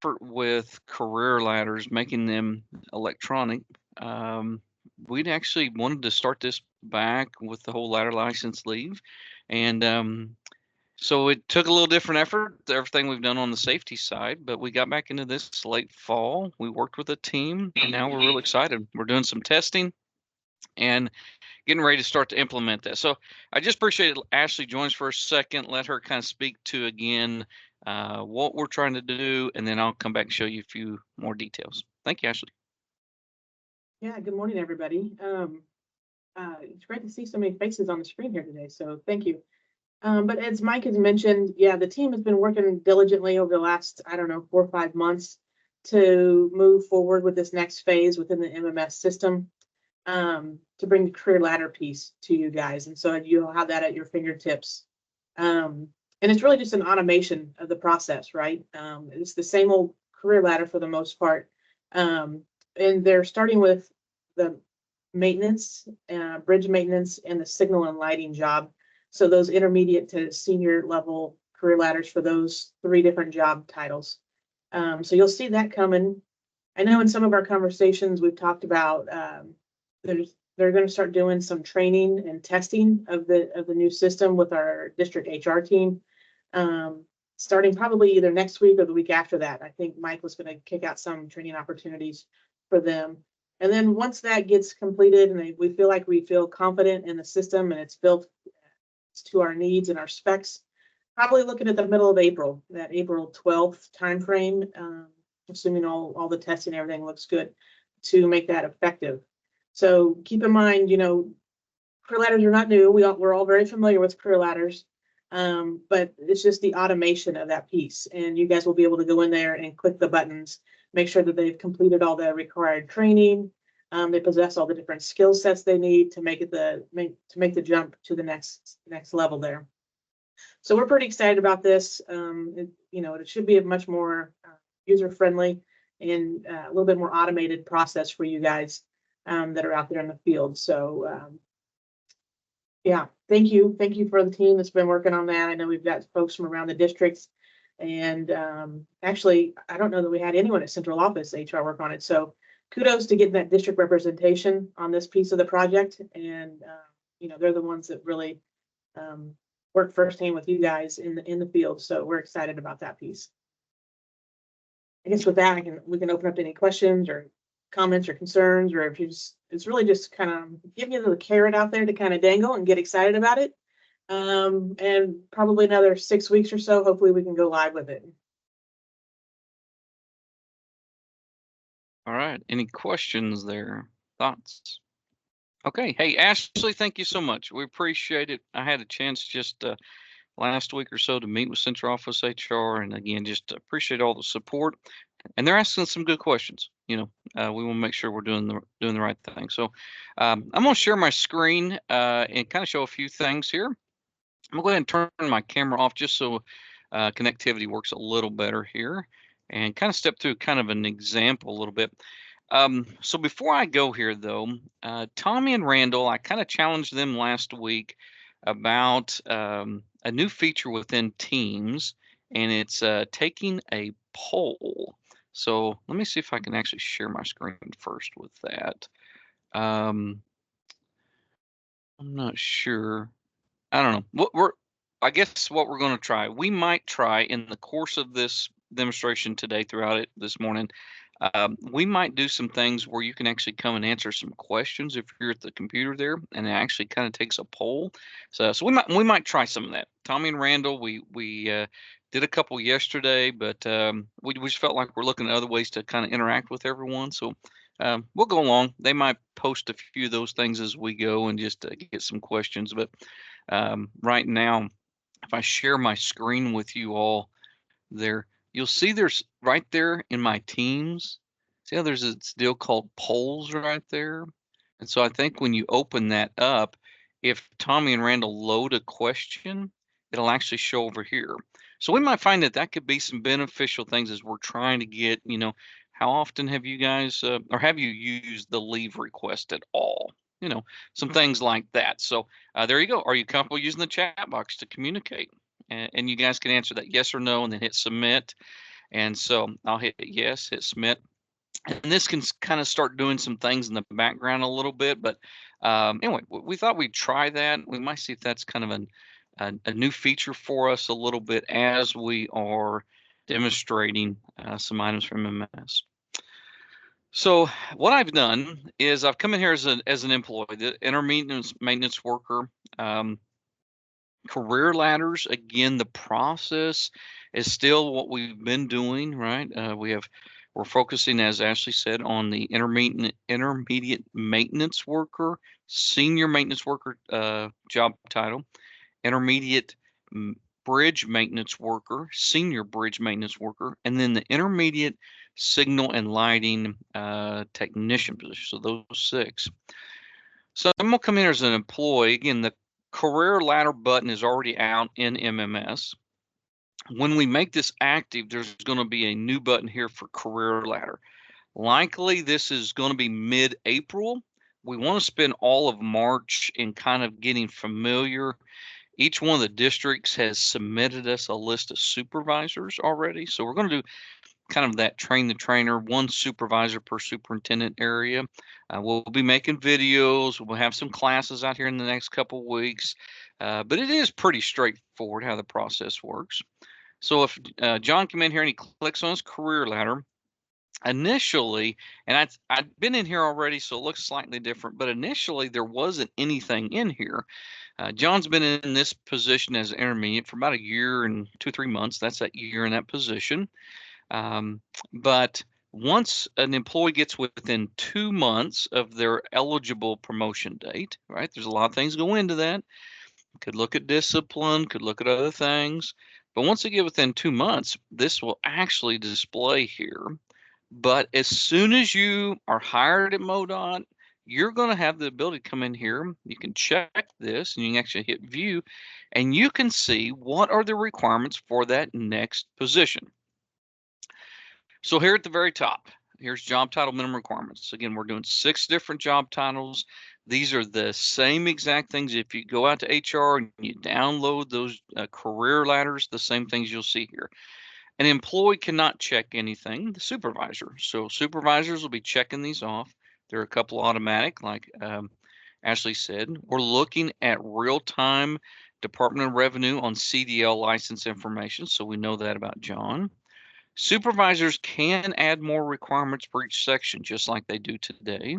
effort with career ladders, making them electronic. Um, we'd actually wanted to start this back with the whole ladder license leave, and so it took a little different effort, everything we've done on the safety side, but we got back into this late fall. We worked with a team, and now we're real excited. We're doing some testing and getting ready to start to implement that. So I just appreciate Ashley joins for a second. Let her kind of speak to again what we're trying to do, and then I'll come back and show you a few more details. Thank you, Ashley. Yeah, good morning, everybody. It's great to see so many faces on the screen here today, so thank you. But as Mike has mentioned, yeah, the team has been working diligently over the last, I don't know, 4 or 5 months to move forward with this next phase within the MMS system, to bring the career ladder piece to you guys. And so you'll have that at your fingertips. And it's really just an automation of the process, right? It's the same old career ladder for the most part. And they're starting with the maintenance, bridge maintenance, and the signal and lighting job. So those intermediate to senior level career ladders for those 3 different job titles. So you'll see that coming. I know in some of our conversations we've talked about they're going to start doing some training and testing of the new system with our district HR team, starting probably either next week or the week after that. I think Mike was going to kick out some training opportunities for them. And then once that gets completed and we feel confident in the system and it's built to our needs and our specs, probably looking at the middle of April, that April 12th timeframe, assuming all the testing, everything looks good, to make that effective. So keep in mind, career ladders are not new. We're all very familiar with career ladders, but it's just the automation of that piece. And you guys will be able to go in there and click the buttons, make sure that they've completed all the required training. They possess all the different skill sets they need to make the jump to the next level there. So we're pretty excited about this. It should be a much more user friendly and a little bit more automated process for you guys that are out there in the field. So yeah, thank you for the team that's been working on that. I know we've got folks from around the districts, and actually I don't know that we had anyone at central office HR work on it. So kudos to getting that district representation on this piece of the project. And they're the ones that really work firsthand with you guys in the field. So we're excited about that piece. I guess with that, we can open up to any questions or comments or concerns, or if it's really just kind of giving you the carrot out there to kind of dangle and get excited about it. And probably another 6 weeks or so, hopefully we can go live with it. All right. Any questions there? Thoughts? Okay. Hey, Ashley, thank you so much. We appreciate it. I had a chance just last week or so to meet with Central Office HR, and again, just appreciate all the support. And they're asking some good questions. We want to make sure we're doing the right thing. So I'm going to share my screen and kind of show a few things here. I'm going to go ahead and turn my camera off just so connectivity works a little better here, and kind of step through kind of an example a little bit. So before I go here, though, Tommy and Randall, I kind of challenged them last week about a new feature within Teams, and it's taking a poll. So let me see if I can actually share my screen first with that. I'm not sure. I don't know. I guess what we're going to try, we might try in the course of this demonstration today, throughout it this morning, we might do some things where you can actually come and answer some questions if you're at the computer there, and it actually kind of takes a poll. So we might try some of that. Tommy and Randall, we did a couple yesterday, but we just felt like we're looking at other ways to kind of interact with everyone. So we'll go along. They might post a few of those things as we go and just get some questions. But right now, if I share my screen with you all there, you'll see there's right there in my Teams. See how there's a deal called polls right there? And so I think when you open that up, if Tommy and Randall load a question, it'll actually show over here. So we might find that could be some beneficial things as we're trying to get, how often have you guys, or have you used the leave request at all? Some things like that. So there you go. Are you comfortable using the chat box to communicate? And you guys can answer that yes or no, and then hit submit. And so I'll hit yes, hit submit. And this can kind of start doing some things in the background a little bit. But anyway, we thought we'd try that. We might see if that's kind of a new feature for us a little bit as we are demonstrating some items from MMS. So what I've done is I've come in here as an employee, the intermediate maintenance worker. Career ladders, again, the process is still what we've been doing, right? We're focusing, as Ashley said, on the intermediate maintenance worker, senior maintenance worker job title, intermediate bridge maintenance worker, senior bridge maintenance worker, and then the intermediate signal and lighting technician position. So those 6. So I'm gonna come in as an employee. Again, the career ladder button is already out in MMS. When we make this active, there's going to be a new button here for career ladder. Likely this is going to be mid-April. We want to spend all of March in kind of getting familiar. Each one of the districts has submitted us a list of supervisors already. So we're going to do kind of that train the trainer, one supervisor per superintendent area. We'll be making videos. We'll have some classes out here in the next couple of weeks, but it is pretty straightforward how the process works. So if John came in here and he clicks on his career ladder, initially, and I'd been in here already, so it looks slightly different, but initially there wasn't anything in here. John's been in this position as an intermediate for about a year and 2-3 months. That's that year in that position. But once an employee gets within 2 months of their eligible promotion date, right? There's a lot of things go into that. Could look at discipline, could look at other things. But once they get within 2 months, this will actually display here. But as soon as you are hired at MoDOT, you're going to have the ability to come in here. You can check this and you can actually hit view and you can see what are the requirements for that next position. So here at the very top, here's job title minimum requirements. Again, we're doing 6 different job titles. These are the same exact things. If you go out to HR and you download those career ladders, the same things you'll see here. An employee cannot check anything, the supervisor. So supervisors will be checking these off. There are a couple automatic, like Ashley said. We're looking at real-time Department of Revenue on CDL license information, so we know that about John. Supervisors can add more requirements for each section, just like they do today.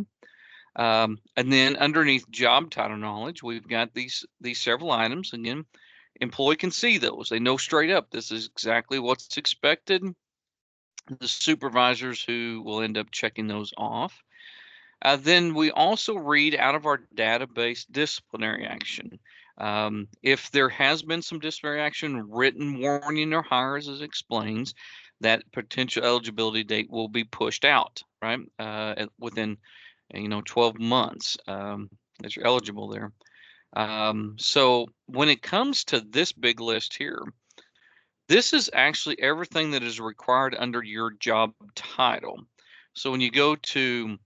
And then underneath job title knowledge, we've got these several items. Again, employee can see those. They know straight up this is exactly what's expected. The supervisors who will end up checking those off. Then we also read out of our database disciplinary action. If there has been some disciplinary action, written warning or hires, as it explains, that potential eligibility date will be pushed out, right? Within, 12 months that you're eligible there. So when it comes to this big list here, this is actually everything that is required under your job title. So when you go to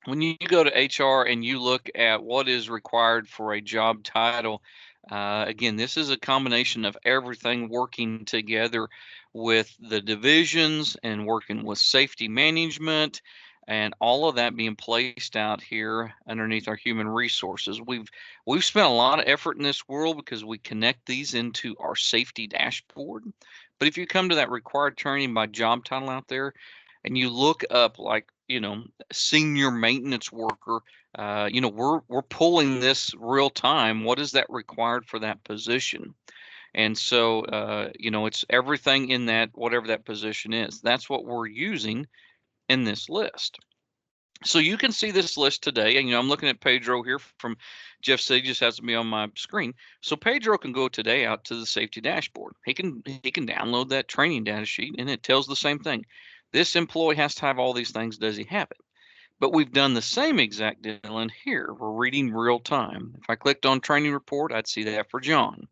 HR and you look at what is required for a job title, again, this is a combination of everything working together with the divisions and working with safety management and all of that being placed out here underneath our human resources. We've spent a lot of effort in this world because we connect these into our safety dashboard. But if you come to that required training by job title out there and you look up like, senior maintenance worker, we're pulling this real time. What is that required for that position? And so, it's everything in that, whatever that position is. That's what we're using in this list. So you can see this list today, and I'm looking at Pedro here from Jeff said he just has to be on my screen. So Pedro can go today out to the safety dashboard. He can download that training data sheet, and it tells the same thing. This employee has to have all these things. Does he have it? But we've done the same exact deal in here. We're reading real time. If I clicked on training report, I'd see that for John.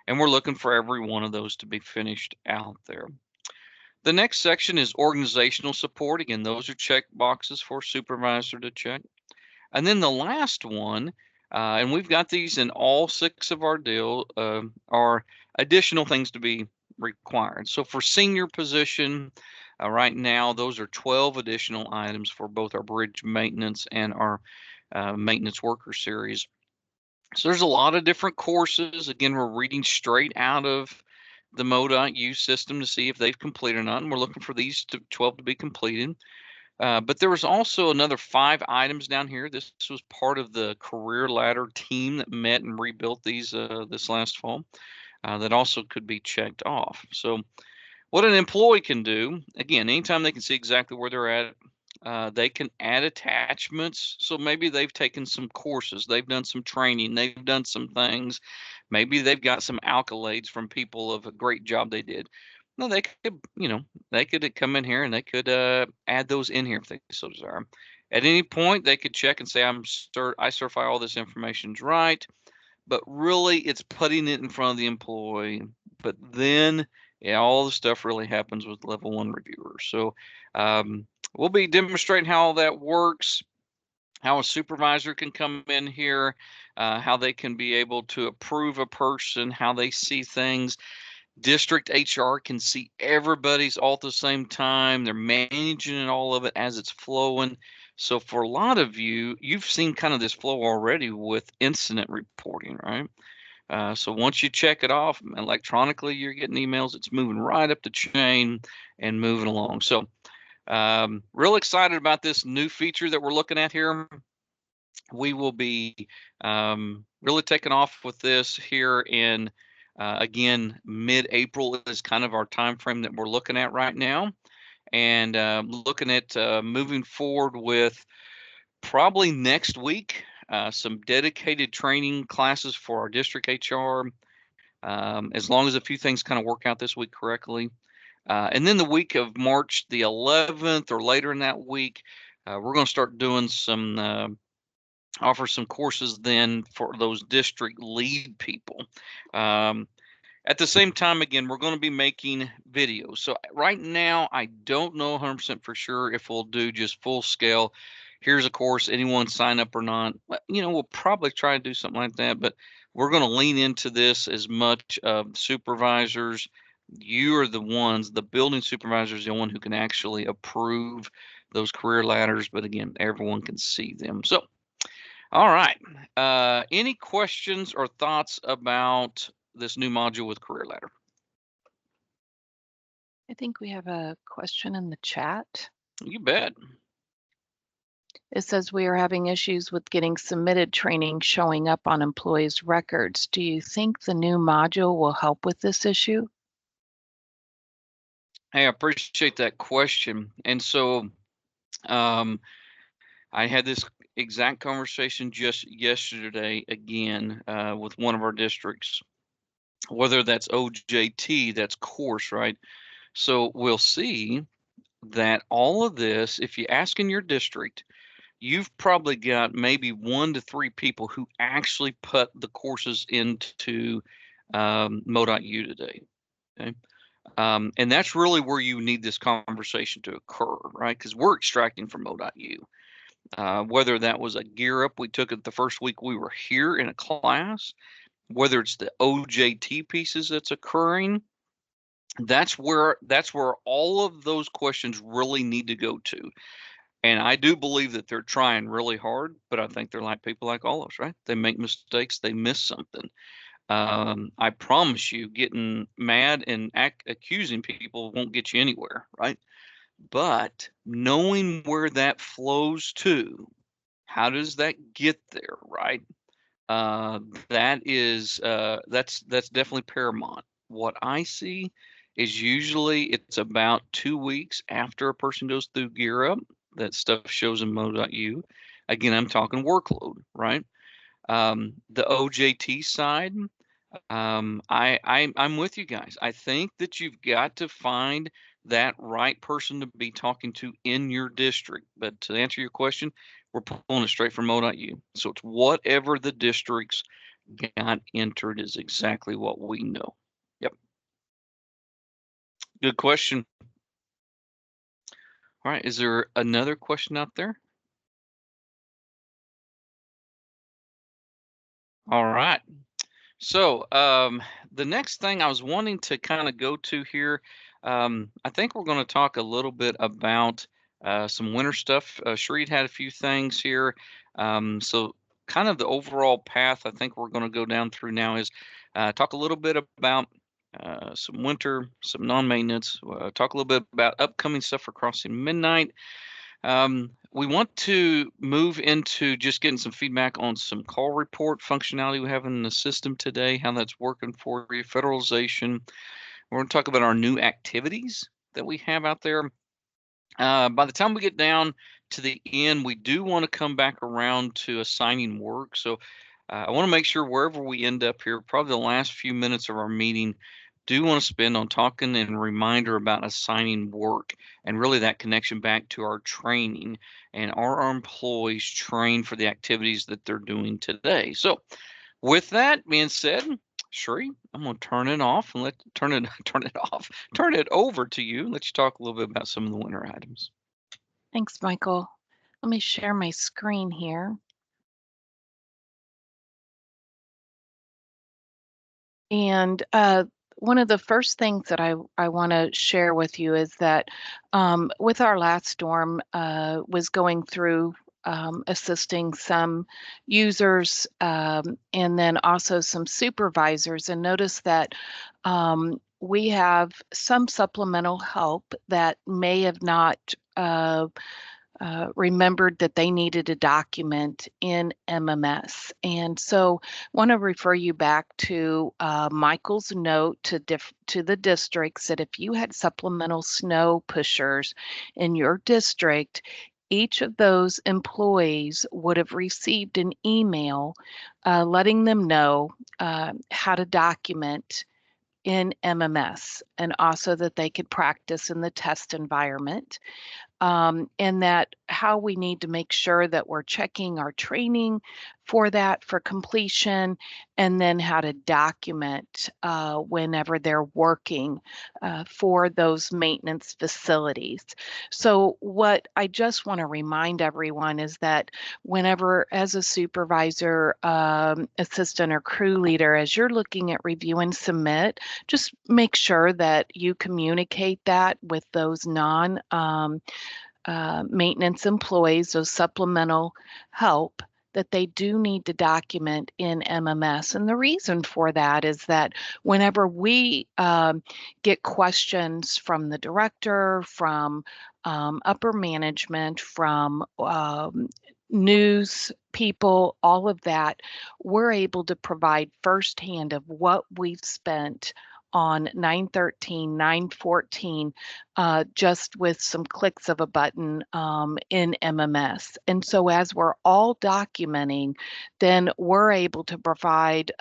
And we're looking for every one of those to be finished out there. The next section is organizational support. Again, those are check boxes for supervisor to check. And then the last one, and we've got these in all 6 of our deal, are additional things to be required. So for senior position, right now, those are 12 additional items for both our bridge maintenance and our maintenance worker series. So there's a lot of different courses. Again, we're reading straight out of the MO.U system to see if they've completed or not, and we're looking for these 12 to be completed. But there was also another 5 items down here. This was part of the career ladder team that met and rebuilt these this last fall that also could be checked off. So what an employee can do, again, anytime they can see exactly where they're at, they can add attachments. So maybe they've taken some courses, they've done some training, they've done some things. Maybe they've got some accolades from people of a great job they did. No, they could, they could come in here and they could add those in here if they so desire. At any point, they could check and say, I certify all this information's right. But really, it's putting it in front of the employee. But then, yeah, all the stuff really happens with level 1 reviewers. So we'll be demonstrating how all that works, how a supervisor can come in here, how they can be able to approve a person, how they see things. District HR can see everybody's all at the same time. They're managing all of it as it's flowing. So for a lot of you, you've seen kind of this flow already with incident reporting, right? So once you check it off electronically, you're getting emails. It's moving right up the chain and moving along. So real excited about this new feature that we're looking at here. We will be really taking off with this here in again, mid-April is kind of our time frame that we're looking at right now, and looking at moving forward with probably next week some dedicated training classes for our district HR, as long as a few things kind of work out this week correctly. And then the week of March the 11th or later in that week, we're going to start doing some offer some courses then for those district lead people. At the same time, again, we're going to be making videos. So right now, I don't know 100% for sure if we'll do just full scale. Here's a course, anyone sign up or not. We'll probably try to do something like that, but we're going to lean into this as much supervisors. You are the ones, the building supervisor is the one who can actually approve those career ladders. But again, everyone can see them. So, all right. Any questions or thoughts about this new module with career ladder? I think we have a question in the chat. You bet. It says we are having issues with getting submitted training showing up on employees' records. Do you think the new module will help with this issue? Hey, I appreciate that question. And so I had this exact conversation just yesterday again with one of our districts, whether that's OJT, that's course, right? So we'll see that all of this, if you ask in your district, you've probably got maybe 1 to 3 people who actually put the courses into Mo.U today. Okay. And that's really where you need this conversation to occur, right? Because we're extracting from Mo.U. Whether that was a gear up we took it the first week we were here in a class, whether it's the OJT pieces that's occurring, that's where all of those questions really need to go to. And I do believe that they're trying really hard, but I think they're like people like all of us, right? They make mistakes, they miss something. I promise you, getting mad and accusing people won't get you anywhere, right? But knowing where that flows to, how does that get there, right? That is that's definitely paramount. What I see is usually it's about 2 weeks after a person goes through Gear Up that stuff shows in Mo.U. Again, I'm talking workload, right? The OJT side, I'm with you guys. I think that you've got to find that right person to be talking to in your district. But to answer your question, we're pulling it straight from Mo.U. So it's whatever the districts got entered is exactly what we know. Yep. Good question. All right. Is there another question out there? All right. So The next thing I was wanting to kind of go to here, I think we're going to talk a little bit about some winter stuff. Sheree had a few things here. So kind of the overall path I think we're going to go down through now is talk a little bit about some winter, some non-maintenance, talk a little bit about upcoming stuff for Crossing Midnight. We want to move into just getting some feedback on some call report functionality we have in the system today, how that's working for you, federalization. We're going to talk about our new activities that we have out there. By the time we get down to the end, we do want to come back around to assigning work. So I want to make sure wherever we end up here, probably the last few minutes of our meeting, do want to spend on talking and reminder about assigning work and really that connection back to our training and are our employees trained for the activities that they're doing today. So with that being said, Sheree, I'm going to turn it off and turn it over to you. Let you talk a little bit about some of the winter items. Thanks, Michael. Let me share my screen here. And one of the first things that I want to share with you is that with our last storm was going through assisting some users and then also some supervisors, and notice that we have some supplemental help that may have not remembered that they needed a document in MMS. And so want to refer you back to Michael's note to the districts that if you had supplemental snow pushers in your district, each of those employees would have received an email letting them know how to document in MMS, and also that they could practice in the test environment. And that how we need to make sure that we're checking our training for that for completion, and then how to document whenever they're working for those maintenance facilities. So what I just want to remind everyone is that whenever, as a supervisor, assistant, or crew leader, as you're looking at review and submit, just make sure that you communicate that with those maintenance employees, those supplemental help, that they do need to document in MMS. And the reason for that is that whenever we get questions from the director, from upper management, from news people, all of that, we're able to provide firsthand of what we've spent on 913, 914, just with some clicks of a button in MMS. And so as we're all documenting, then we're able to provide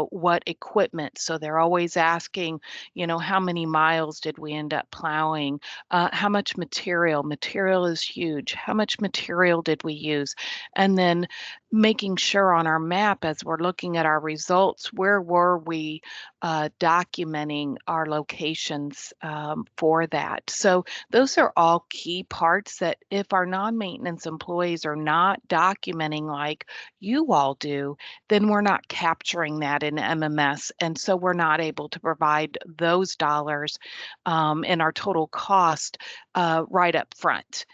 what equipment. So they're always asking, how many miles did we end up plowing? How much material? Material is huge. How much material did we use? And then making sure on our map, as we're looking at our results, where were we documenting our locations for that. So those are all key parts that if our non-maintenance employees are not documenting like you all do, then we're not capturing that in MMS. And so we're not able to provide those dollars in our total cost right up front.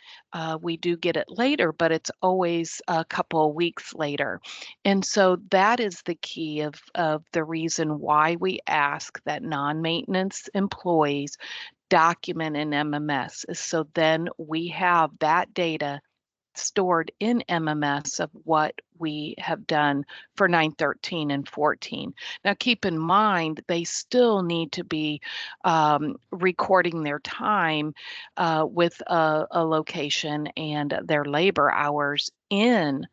We do get it later, but it's always a couple of weeks later. And so that is the key of the reason why we ask that non-maintenance employees document in MMS, is so then we have that data stored in MMS of what we have done for 913 and 14. Now, keep in mind, they still need to be recording their time with a location and their labor hours in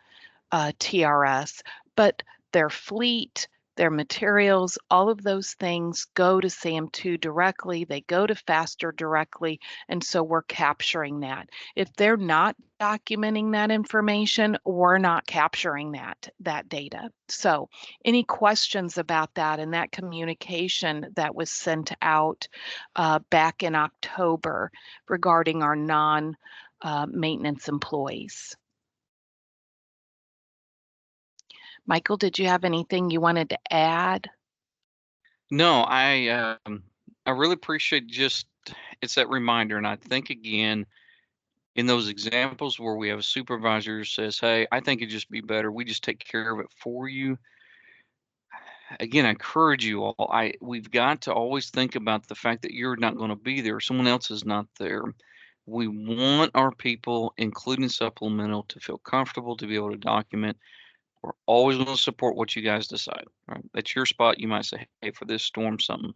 TRS, but their fleet, their materials, all of those things go to SAM2 directly. They go to Faster directly. And so we're capturing that. If they're not documenting that information, we're not capturing that data. So any questions about that and that communication that was sent out back in October regarding our non-maintenance employees? Michael, did you have anything you wanted to add? No, I really appreciate just it's that reminder, and I think again in those examples where we have a supervisor who says, "Hey, I think it'd just be better. We just take care of it for you." Again, I encourage you all. We've got to always think about the fact that you're not going to be there, someone else is not there. We want our people, including supplemental, to feel comfortable to be able to document. We're always going to support what you guys decide. Right? That's your spot. You might say, "Hey, for this storm, something,"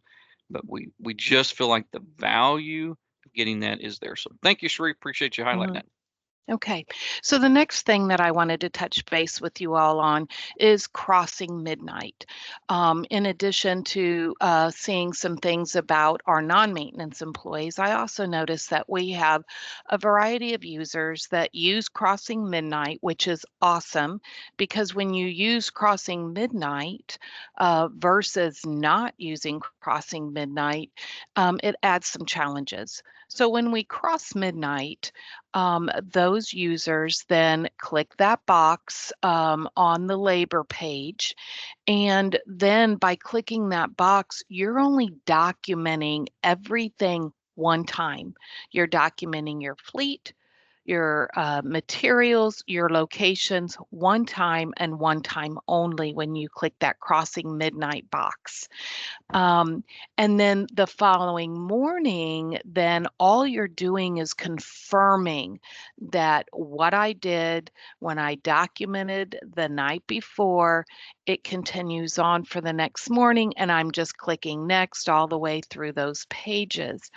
but we just feel like the value of getting that is there. So thank you, Sheree. Appreciate you highlighting Mhm. that. Okay, so the next thing that I wanted to touch base with you all on is crossing midnight. In addition to seeing some things about our non-maintenance employees, I also noticed that we have a variety of users that use crossing midnight, which is awesome because when you use crossing midnight versus not using crossing midnight, it adds some challenges. So when we cross midnight, those users then click that box on the labor page. And then by clicking that box, you're only documenting everything one time. You're documenting your fleet, your materials, your locations one time and one time only when you click that crossing midnight box. Um, and then the following morning, then all you're doing is confirming that what I did when I documented the night before, it continues on for the next morning, and I'm just clicking next all the way through those pages.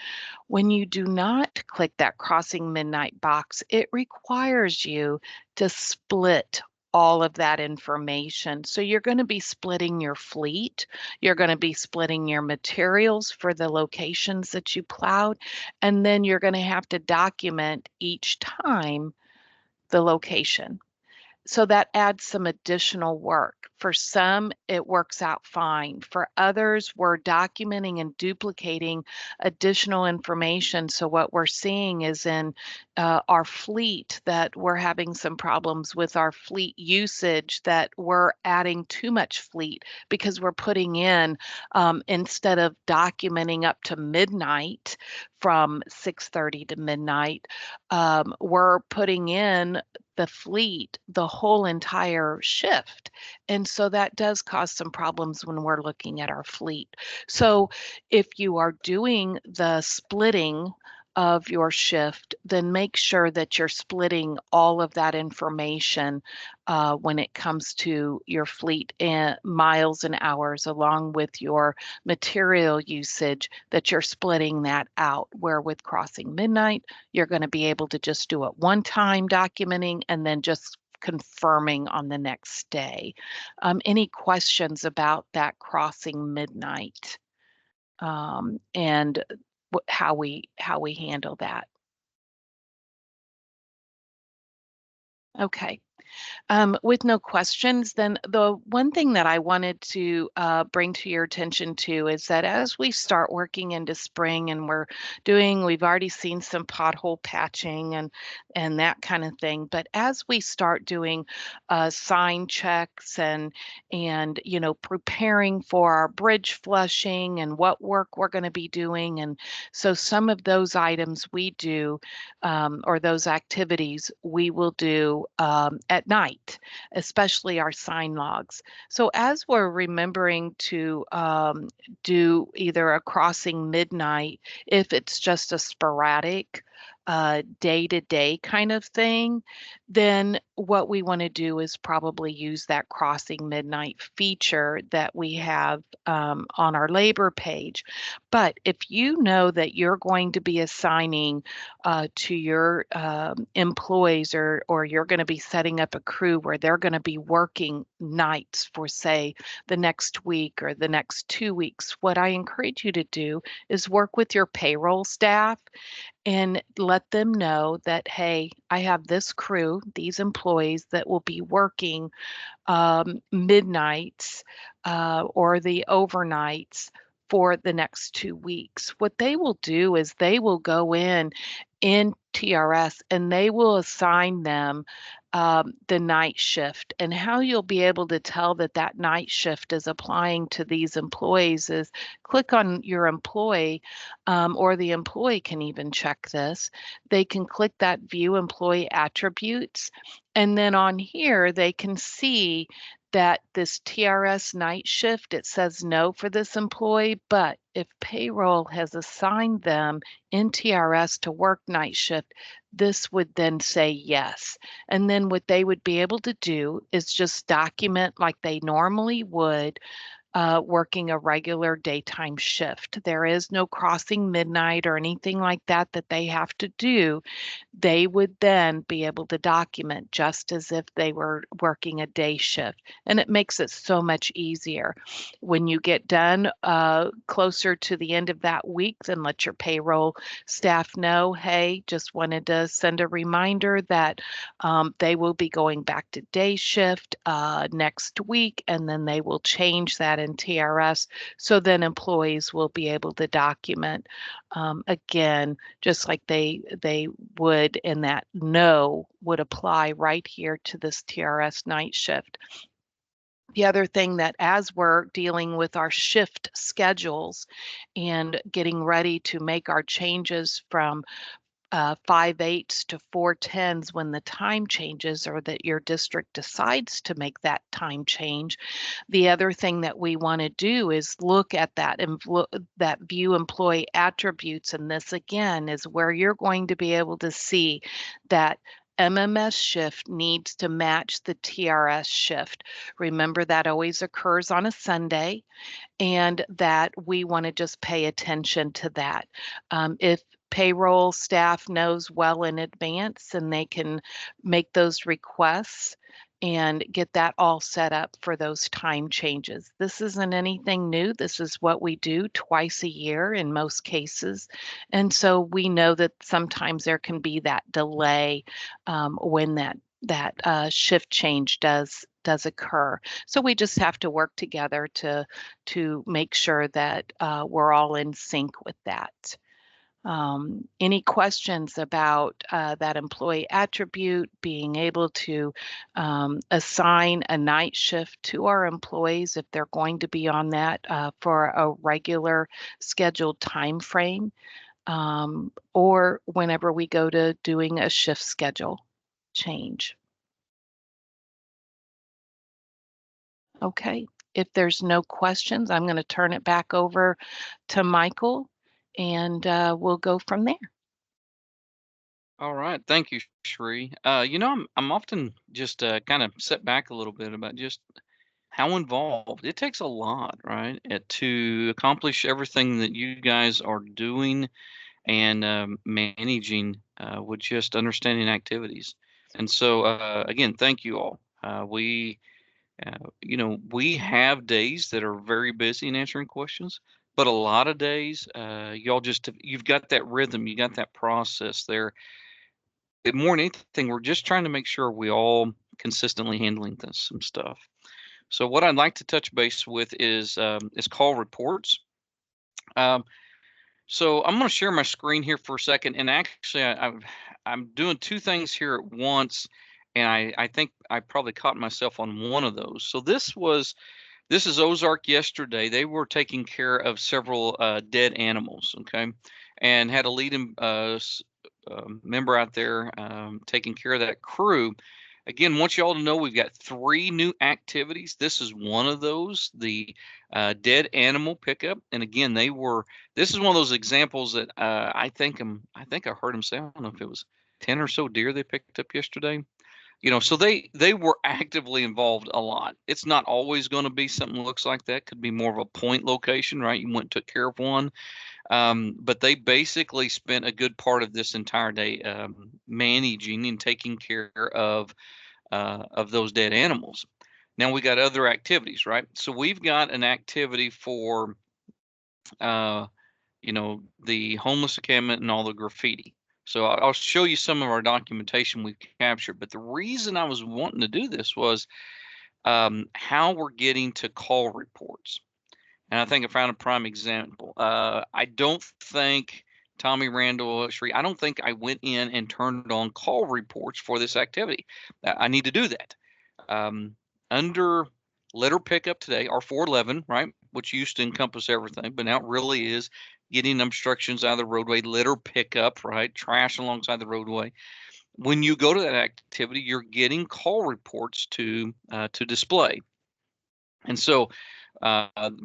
When you do not click that crossing midnight box, it requires you to split all of that information. So you're going to be splitting your fleet, you're going to be splitting your materials for the locations that you plowed, and then you're going to have to document each time the location. So that adds some additional work. For some, it works out fine. For others, we're documenting and duplicating additional information. So what we're seeing is in our fleet that we're having some problems with our fleet usage, that we're adding too much fleet because we're putting in, instead of documenting up to midnight from 6:30 to midnight, we're putting in the fleet the whole entire shift. And so that does cause some problems when we're looking at our fleet. So if you are doing the splitting of your shift, then make sure that you're splitting all of that information when it comes to your fleet and miles and hours, along with your material usage, that you're splitting that out. Where with crossing midnight, you're going to be able to just do it one time documenting and then just confirming on the next day. Any questions about that crossing midnight and how we handle that? Okay. With no questions, then the one thing that I wanted to bring to your attention to is that as we start working into spring and we've already seen some pothole patching and that kind of thing. But as we start doing sign checks and preparing for our bridge flushing and what work we're going to be doing, and so some of those items we do or those activities we will do at night, especially our sign logs. So as we're remembering to do either a crossing midnight, if it's just a sporadic day-to-day kind of thing, then what we want to do is probably use that crossing midnight feature that we have on our labor page. But if you know that you're going to be assigning to your employees, or you're going to be setting up a crew where they're going to be working nights for, say, the next week or the next 2 weeks, what I encourage you to do is work with your payroll staff and let them know that, hey, I have this crew, these employees that will be working midnights or the overnights for the next 2 weeks. What they will do is they will go in TRS and they will assign them the night shift. And how you'll be able to tell that that night shift is applying to these employees is click on your employee, or the employee can even check this. They can click that view employee attributes. And then on here, they can see that this TRS night shift, it says no for this employee, but if payroll has assigned them in TRS to work night shift, this would then say yes. And then what they would be able to do is just document like they normally would, working a regular daytime shift. There is no crossing midnight or anything like that that they have to do. They would then be able to document just as if they were working a day shift. And it makes it so much easier. When you get done closer to the end of that week, then let your payroll staff know, hey, just wanted to send a reminder that they will be going back to day shift next week, and then they will change that in TRS. So then employees will be able to document again, just like they would, and that no would apply right here to this TRS night shift. The other thing that as we're dealing with our shift schedules and getting ready to make our changes from 5/8s to 4/10s when the time changes or that your district decides to make that time change, the other thing that we want to do is look at that and that view employee attributes. And this again is where you're going to be able to see that MMS shift needs to match the TRS shift. Remember that always occurs on a Sunday, and that we want to just pay attention to that. If payroll staff knows well in advance, and they can make those requests and get that all set up for those time changes. This isn't anything new. This is what we do twice a year in most cases. And so we know that sometimes there can be that delay when that shift change does occur. So we just have to work together to make sure that we're all in sync with that. Any questions about that employee attribute, being able to assign a night shift to our employees if they're going to be on that for a regular scheduled time frame, or whenever we go to doing a shift schedule change? Okay, if there's no questions, I'm going to turn it back over to Michael, and we'll go from there. All right, thank you, Sheree. I'm often just kind of set back a little bit about just how involved it takes a lot, right, to accomplish everything that you guys are doing and managing with just understanding activities. And so, again, thank you all. We have days that are very busy in answering questions, but a lot of days, you've got that rhythm, you got that process there. More than anything, we're just trying to make sure we all consistently handling some stuff. So what I'd like to touch base with is call reports. So I'm going to share my screen here for a second, and actually, I'm doing two things here at once, and I think I probably caught myself on one of those. So this is Ozark yesterday. They were taking care of several dead animals, okay, and had a leading member out there taking care of that crew. Again, want you all to know we've got 3 new activities. This is one of those, the dead animal pickup. And again, this is one of those examples that I think I heard him say, I don't know if it was 10 or so deer they picked up yesterday. So they were actively involved a lot. It's not always going to be something that looks like that. Could be more of a point location, right? You went and took care of one. But they basically spent a good part of this entire day managing and taking care of those dead animals. Now we got other activities, right? So we've got an activity for, the homeless encampment and all the graffiti. So I'll show you some of our documentation we've captured. But the reason I was wanting to do this was how we're getting to call reports. And I think I found a prime example. I don't think Tommy Randall, I don't think I went in and turned on call reports for this activity. I need to do that. Um, Under litter pickup today, R411, right, which used to encompass everything, but now it really is getting obstructions out of the roadway, litter pickup, right, trash alongside the roadway. When you go to that activity, you're getting call reports to display. And so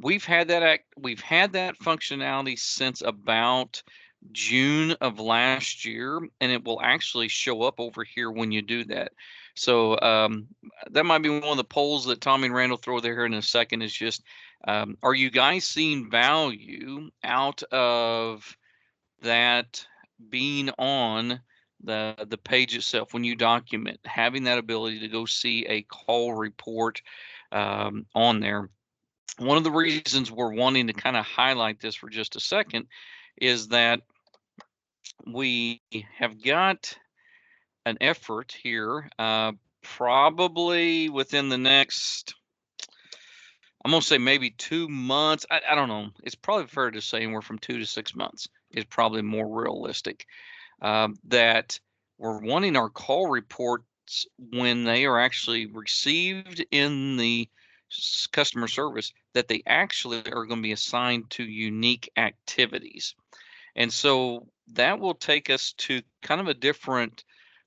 we've had that functionality since about June of last year, and it will actually show up over here when you do that. So that might be one of the polls that Tommy and Randall throw there in a second. Is just, are you guys seeing value out of that being on the page itself when you document, having that ability to go see a call report on there? One of the reasons we're wanting to kind of highlight this for just a second is that we have got an effort here, probably within the next, I'm going to say maybe 2 months. I don't know. It's probably fair to say anywhere from 2 to 6 months is probably more realistic. That we're wanting our call reports when they are actually received in the customer service, that they actually are going to be assigned to unique activities. And so that will take us to kind of a different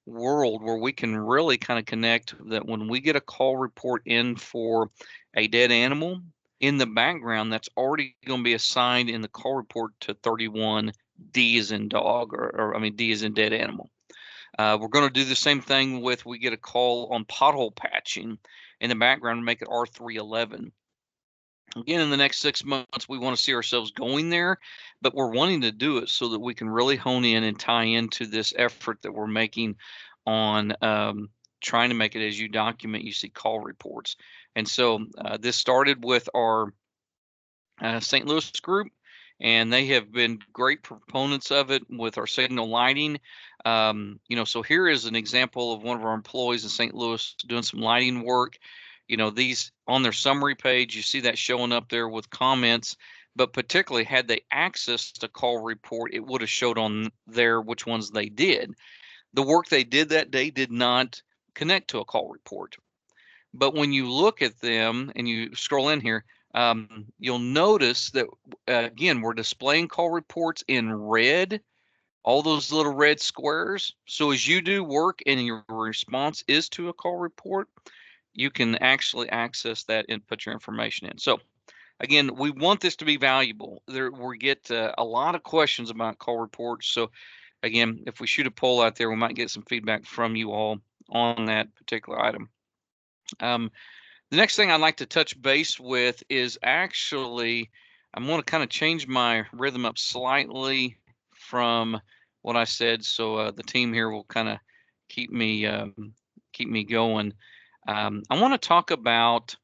world where we can really kind of connect that when we get a call report in for a dead animal, in the background, that's already going to be assigned in the call report to 31 D as in dog, or I mean, D as in dead animal. We're going to do the same thing with, we get a call on pothole patching in the background and make it R311. Again, in the next 6 months, we want to see ourselves going there, but we're wanting to do it so that we can really hone in and tie into this effort that we're making on trying to make it, as you document, you see call reports. And so this started with our St. Louis group, and they have been great proponents of it with our signal lighting. So here is an example of one of our employees in St. Louis doing some lighting work. These on their summary page, you see that showing up there with comments, but particularly had they accessed a call report, it would have showed on there which ones they did. The work they did that day did not connect to a call report. But when you look at them and you scroll in here, you'll notice that, again, we're displaying call reports in red, all those little red squares. So as you do work and your response is to a call report, you can actually access that and put your information in. So again, we want this to be valuable. We get a lot of questions about call reports. So again, if we shoot a poll out there, we might get some feedback from you all on that particular item. The next thing I'd like to touch base with is actually, I'm going to kind of change my rhythm up slightly from what I said, so the team here will kind of keep me going. I want to talk about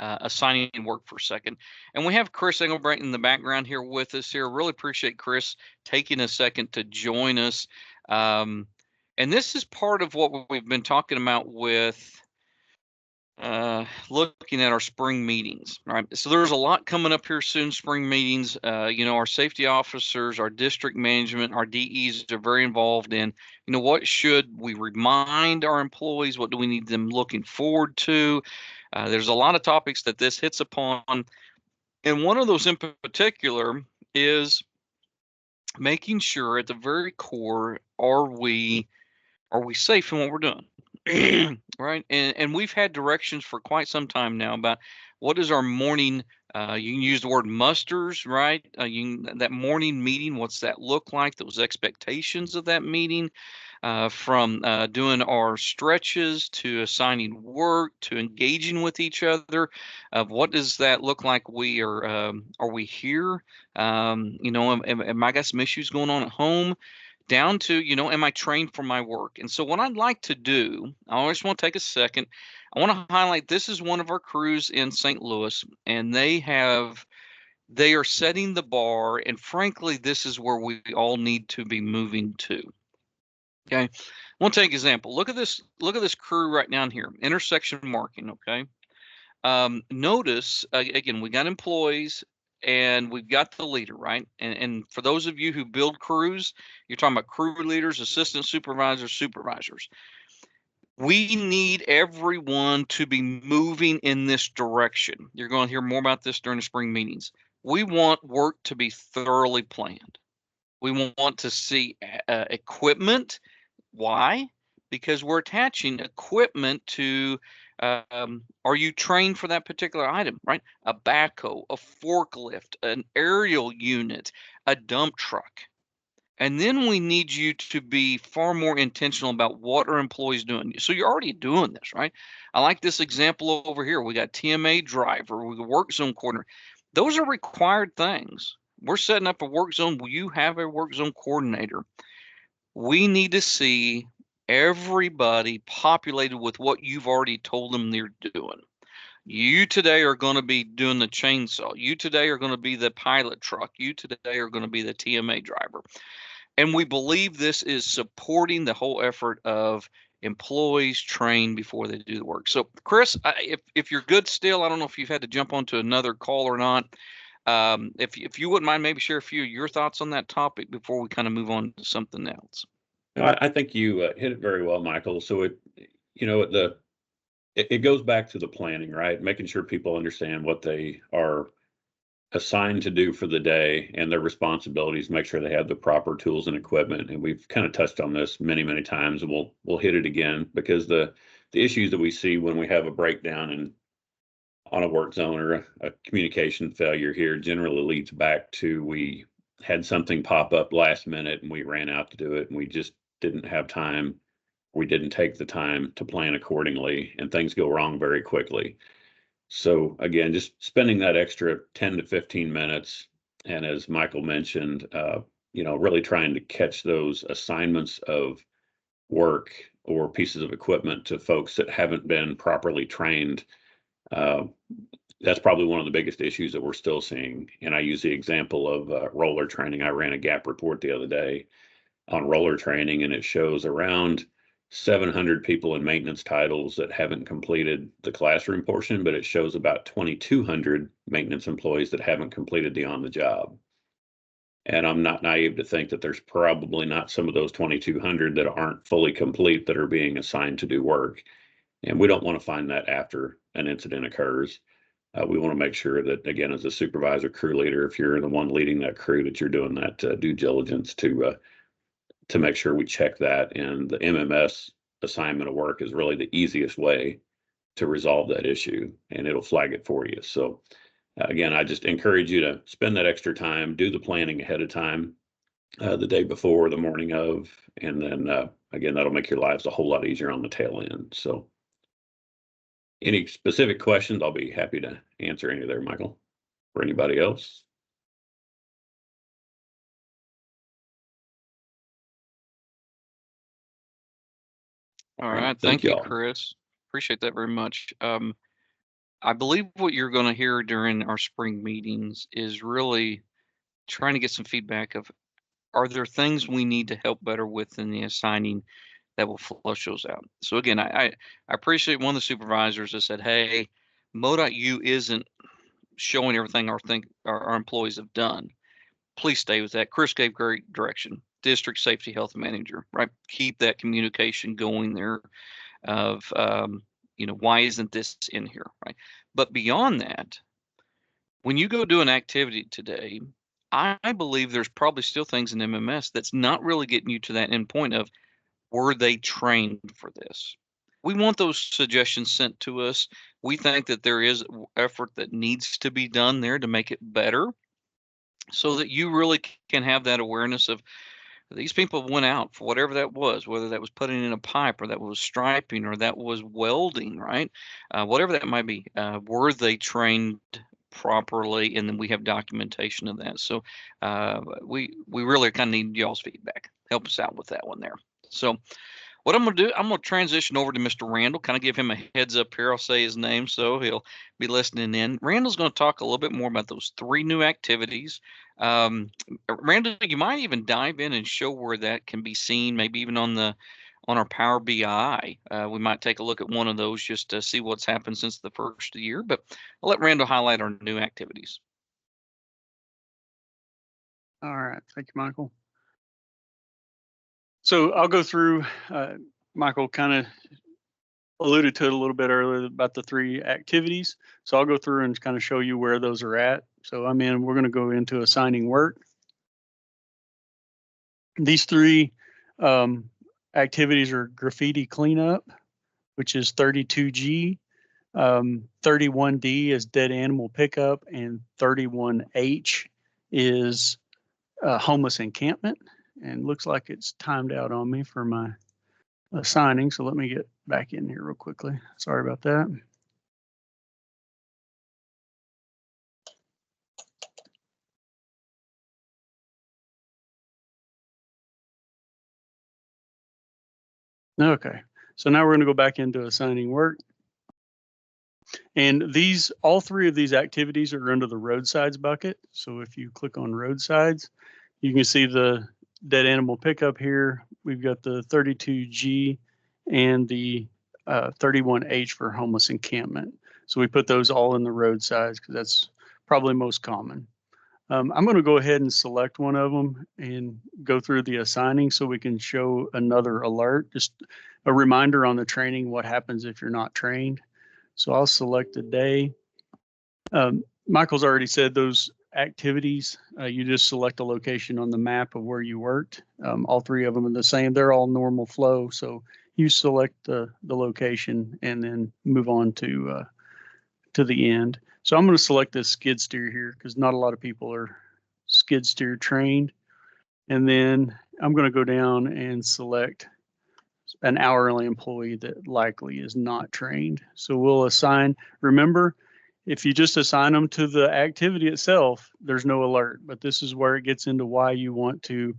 assigning work for a second, and we have Chris Engelbrecht in the background here with us here. Really appreciate Chris taking a second to join us, and this is part of what we've been talking about with looking at our spring meetings, right? So there's a lot coming up here soon, spring meetings. Our safety officers, our district management, our DEs are very involved in, what should we remind our employees? What do we need them looking forward to? There's a lot of topics that this hits upon. And one of those in particular is making sure at the very core, are we safe in what we're doing? Right. And we've had directions for quite some time now about what is our morning, you can use the word musters, right? That morning meeting, what's that look like? Those expectations of that meeting, from doing our stretches to assigning work to engaging with each other. What does that look like? Are we here? Am I got some issues going on at home? Down to, am I trained for my work? And so what I'd like to do, I always want to take a second. I want to highlight, this is one of our crews in St. Louis, and they are setting the bar. And frankly, this is where we all need to be moving to. Okay. I want to take an example. Look at this crew right down here, intersection marking. Okay. Notice, again, we got employees and we've got the leader, right? And for those of you who build crews, you're talking about crew leaders, assistant supervisors, supervisors. We need everyone to be moving in this direction. You're going to hear more about this during the spring meetings. We want work to be thoroughly planned. We want to see equipment. Why? Because we're attaching equipment to, are you trained for that particular item, right? A backhoe, a forklift, an aerial unit, a dump truck. And then we need you to be far more intentional about what are employees doing. So you're already doing this, right? I like this example over here. We got TMA driver, we got work zone coordinator. Those are required things. We're setting up a work zone. You have a work zone coordinator. We need to see everybody populated with what you've already told them they're doing. You today are going to be doing the chainsaw. You today are going to be the pilot truck. You today are going to be the TMA driver. And we believe this is supporting the whole effort of employees trained before they do the work. So, Chris, if you're good still, I don't know if you've had to jump onto another call or not. If you wouldn't mind, maybe share a few of your thoughts on that topic before we kind of move on to something else. No, I think you hit it very well, Michael. So it goes back to the planning, right? Making sure people understand what they are assigned to do for the day and their responsibilities, make sure they have the proper tools and equipment. And we've kind of touched on this many, many times, and we'll hit it again because the issues that we see when we have a breakdown on a work zone or a communication failure here generally leads back to we had something pop up last minute and we ran out to do it and we just didn't have time. We didn't take the time to plan accordingly and things go wrong very quickly. So again, just spending that extra 10 to 15 minutes. And as Michael mentioned, really trying to catch those assignments of work or pieces of equipment to folks that haven't been properly trained. That's probably one of the biggest issues that we're still seeing. And I use the example of roller training. I ran a gap report the other day on roller training, and it shows around 700 people in maintenance titles that haven't completed the classroom portion, but it shows about 2,200 maintenance employees that haven't completed the on the job. And I'm not naive to think that there's probably not some of those 2,200 that aren't fully complete that are being assigned to do work. And we don't want to find that after an incident occurs. We want to make sure that, again, as a supervisor, crew leader, if you're the one leading that crew, that you're doing that due diligence to make sure we check that. And the MMS assignment of work is really the easiest way to resolve that issue, and it'll flag it for you. So again, I just encourage you to spend that extra time, do the planning ahead of time, the day before, the morning of, and then again, that'll make your lives a whole lot easier on the tail end. So any specific questions, I'll be happy to answer any there, Michael, or anybody else. All right. Thank Thank you, y'all. Chris. Appreciate that very much. I believe what you're going to hear during our spring meetings is really trying to get some feedback of, are there things we need to help better with in the assigning that will flush those out? So again, I appreciate one of the supervisors that said, hey, MO.U isn't showing everything our employees have done. Please stay with that. Chris gave great direction. District Safety Health Manager, right? Keep that communication going there of, why isn't this in here, right? But beyond that, when you go do an activity today, I believe there's probably still things in MMS that's not really getting you to that end point of, were they trained for this? We want those suggestions sent to us. We think that there is effort that needs to be done there to make it better so that you really can have that awareness of, these people went out for whatever that was, whether that was putting in a pipe or that was striping or that was welding, right? Whatever that might be, were they trained properly? And then we have documentation of that. So we really kind of need y'all's feedback. Help us out with that one there. So what I'm going to do, I'm going to transition over to Mr. Randall, kind of give him a heads up here. I'll say his name so he'll be listening in. Randall's going to talk a little bit more about those 3 new activities. Randall, you might even dive in and show where that can be seen, maybe even on the on our Power BI. We might take a look at one of those just to see what's happened since the first of the year, but I'll let Randall highlight our new activities. All right, thank you, Michael. So I'll go through, Michael kind of alluded to it a little bit earlier about the 3 activities. So I'll go through and kind of show you where those are at. So we're going to go into assigning work. These 3 activities are graffiti cleanup, which is 32G. 31D is dead animal pickup, and 31H is homeless encampment. And looks like it's timed out on me for my assigning. So let me get back in here real quickly. Sorry about that. Okay, so now we're going to go back into assigning work. And all 3 of these activities are under the roadsides bucket. So if you click on roadsides, you can see the dead animal pickup here. We've got the 32G and the 31H for homeless encampment. So we put those all in the roadsides because that's probably most common. I'm going to go ahead and select one of them and go through the assigning so we can show another alert, just a reminder on the training, what happens if you're not trained. So I'll select a day. Michael's already said those activities, you just select a location on the map of where you worked. All 3 of them are the same. They're all normal flow. So you select the location and then move on to the end. So I'm going to select this skid steer here because not a lot of people are skid steer trained. And then I'm going to go down and select an hourly employee that likely is not trained. So we'll assign, remember, if you just assign them to the activity itself, there's no alert, but this is where it gets into why you want to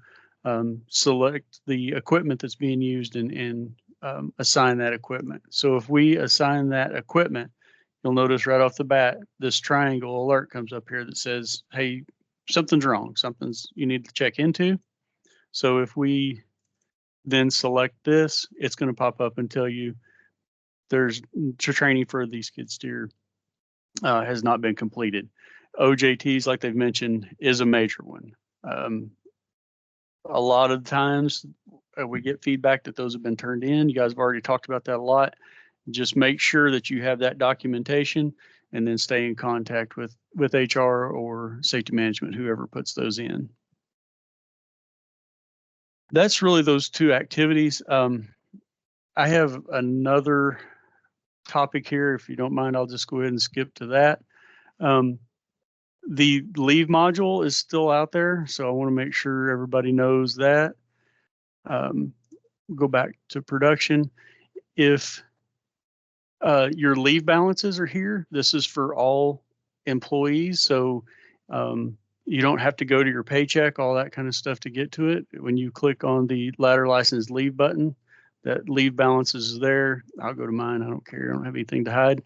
select the equipment that's being used and assign that equipment. So if we assign that equipment, you'll notice right off the bat, this triangle alert comes up here that says, hey, something's wrong, something's you need to check into. So if we then select this, it's going to pop up and tell you there's training for the skid steer has not been completed. OJTs, like they've mentioned, is a major one. A lot of times we get feedback that those have been turned in. You guys have already talked about that a lot. Just make sure that you have that documentation and then stay in contact with HR or safety management, whoever puts those in. That's really those 2 activities. I have another topic here. If you don't mind, I'll just go ahead and skip to that. The leave module is still out there, so I want to make sure everybody knows that. Go back to production. If your leave balances are here, this is for all employees, so you don't have to go to your paycheck, all that kind of stuff to get to it. When you click on the ladder license leave button, that leave balance is there. I'll go to mine. I don't care. I don't have anything to hide.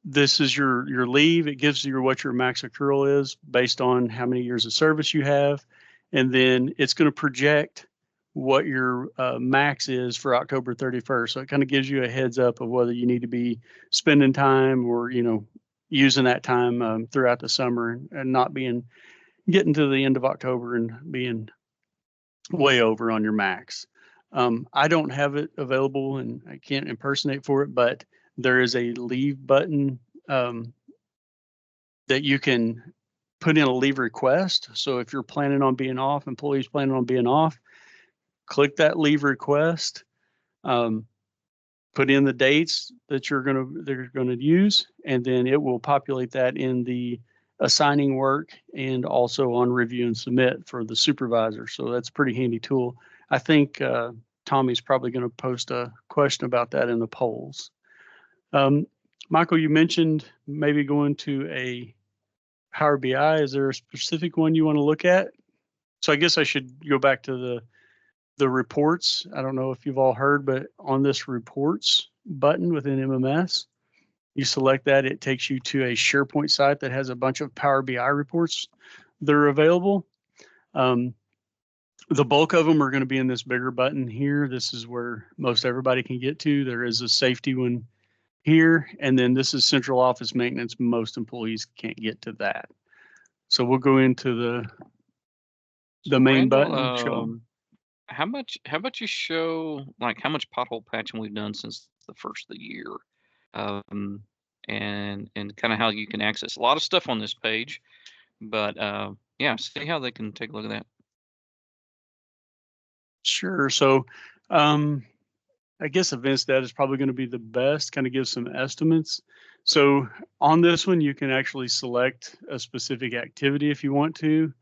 This is your leave. It gives you what your max accrual is based on how many years of service you have. And then it's going to project what your max is for October 31st. So it kind of gives you a heads up of whether you need to be spending time or, using that time throughout the summer and not getting to the end of October and being way over on your max. I don't have it available and I can't impersonate for it, but there is a leave button that you can put in a leave request. So if you're planning on being off, employees planning on being off, click that leave request, put in the dates that they're gonna use, and then it will populate that in the assigning work and also on review and submit for the supervisor. So that's a pretty handy tool. I think Tommy's probably going to post a question about that in the polls. Michael, you mentioned maybe going to a Power BI. Is there a specific one you want to look at? So I guess I should go back to the reports. I don't know if you've all heard, but on this reports button within MMS, you select that, it takes you to a SharePoint site that has a bunch of Power BI reports that are available. The bulk of them are going to be in this bigger button here. This is where most everybody can get to. There is a safety one here, and then this is central office maintenance. Most employees can't get to that. So we'll go into the main Randall, button and show 'em. how about you show like how much pothole patching we've done since the first of the year, and kind of how you can access a lot of stuff on this page, but yeah, see how they can take a look at that. Sure. So I guess events data is probably going to be the best, kind of give some estimates. So on this one, you can actually select a specific activity if you want to.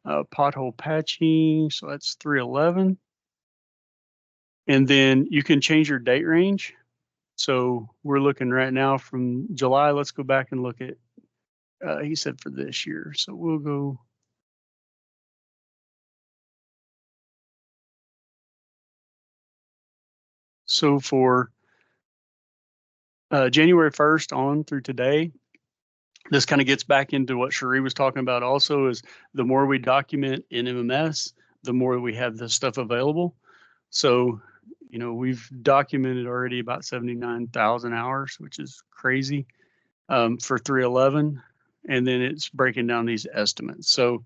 Pothole patching, so that's 311. And then you can change your date range. So we're looking right now from July. Let's go back and look at, he said for this year. So we'll go. So for January 1st on through today, this kind of gets back into what Cherie was talking about also, is the more we document in MMS, the more we have this stuff available. So, you know, we've documented already about 79,000 hours, which is crazy, for 311. And then it's breaking down these estimates. So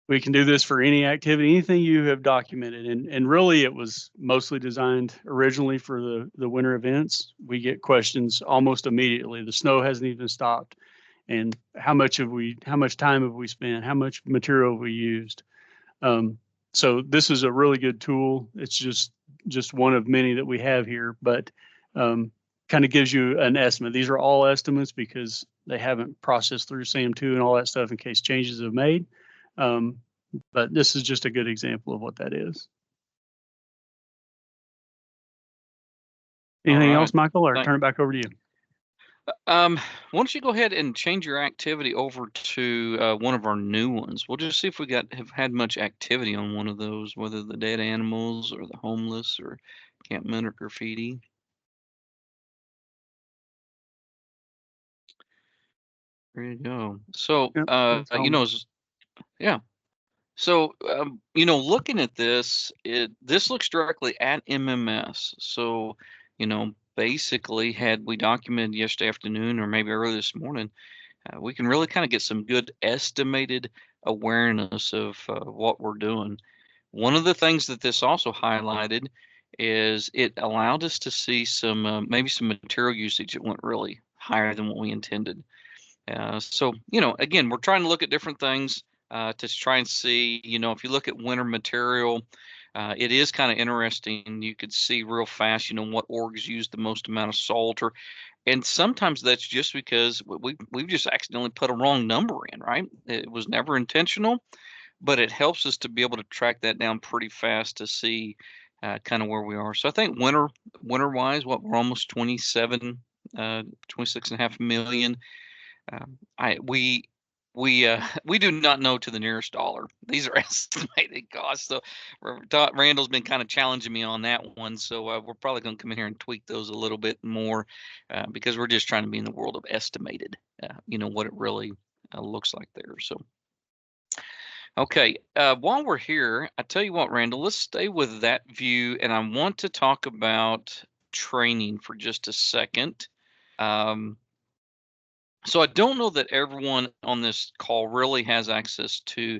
we can do this for any activity, anything you have documented. And really it was mostly designed originally for the winter events. We get questions almost immediately. The snow hasn't even stopped. And how much time have we spent? How much material have we used? So this is a really good tool. It's just one of many that we have here, but kind of gives you an estimate. These are all estimates because they haven't processed through SAM2 and all that stuff in case changes have made. But this is just a good example of what that is. Anything else, Michael, or turn it back over to you? Why don't you go ahead and change your activity over to one of our new ones? We'll just see if we have had much activity on one of those, whether the dead animals or the homeless or campment or graffiti. There you go. So, you know, yeah. So, you know, looking at this, this looks directly at MMS. So, you know, basically, had we documented yesterday afternoon or maybe early this morning, we can really kind of get some good estimated awareness of what we're doing. One of the things that this also highlighted is it allowed us to see some maybe some material usage that went really higher than what we intended. So, you know, again, we're trying to look at different things to try and see, you know, if you look at winter material, it is kind of interesting. You could see real fast, you know, what orgs use the most amount of salt, and sometimes that's just because we've just accidentally put a wrong number in, right? It was never intentional, but it helps us to be able to track that down pretty fast to see kind of where we are. So I think winter wise, we're almost 26 and a half million. We do not know to the nearest dollar. These are estimated costs. So Randall's been kind of challenging me on that one. So we're probably going to come in here and tweak those a little bit more because we're just trying to be in the world of estimated, you know, what it really looks like there. So, okay, while we're here, I tell you what, Randall, let's stay with that view. And I want to talk about training for just a second. So I don't know that everyone on this call really has access to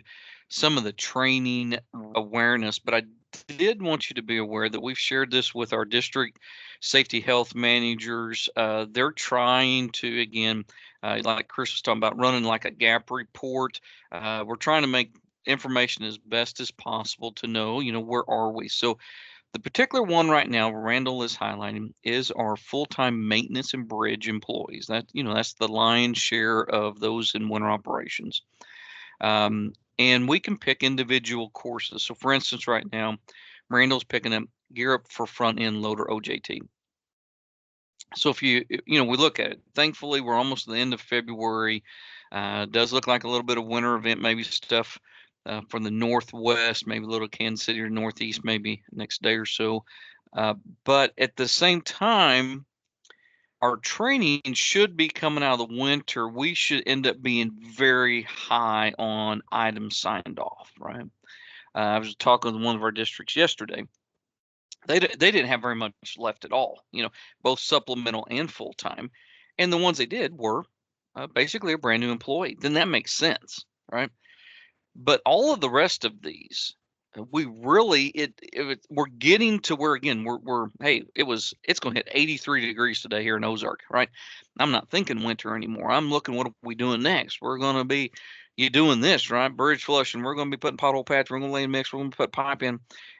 some of the training awareness, but I did want you to be aware that we've shared this with our district safety health managers. They're trying to, again, like Chris was talking about, running like a gap report. We're trying to make information as best as possible to know, you know, where are we? So the particular one right now Randall is highlighting is our full-time maintenance and bridge employees. That, you know, that's the lion's share of those in winter operations. And we can pick individual courses. So for instance, right now, Randall's picking up Gear Up for Front End Loader OJT. So if you know, we look at it, thankfully we're almost at the end of February. Does look like a little bit of winter event, maybe stuff from the northwest, maybe a little Kansas City or northeast, maybe next day or so. But at the same time, our training should be coming out of the winter. We should end up being very high on items signed off, right? I was talking with one of our districts yesterday. They didn't have very much left at all, both supplemental and full time, and the ones they did were basically a brand new employee. Then that makes sense, right? But all of the rest of these, we really we're getting to where again we're hey, it's going to hit 83 degrees today here in Ozark, right? I'm not thinking winter anymore. I'm looking, what are we doing next? We're going to be doing this, right? Bridge flushing. We're going to be putting pothole patch. We're going to lay mix. We're going to put pipe in,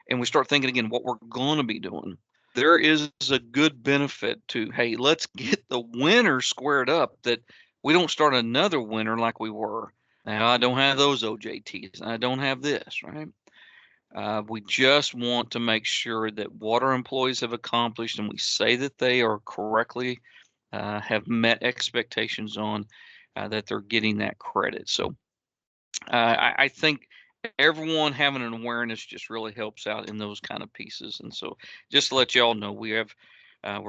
and we start thinking again what we're going to be doing. There is a good benefit to, hey, let's get the winter squared up, that we don't start another winter like we were. Now, I don't have those OJTs. I don't have this, right? We just want to make sure that what our employees have accomplished, and we say that they are correctly have met expectations on, that they're getting that credit. So I think everyone having an awareness just really helps out in those kind of pieces. And so just to let you all know, we're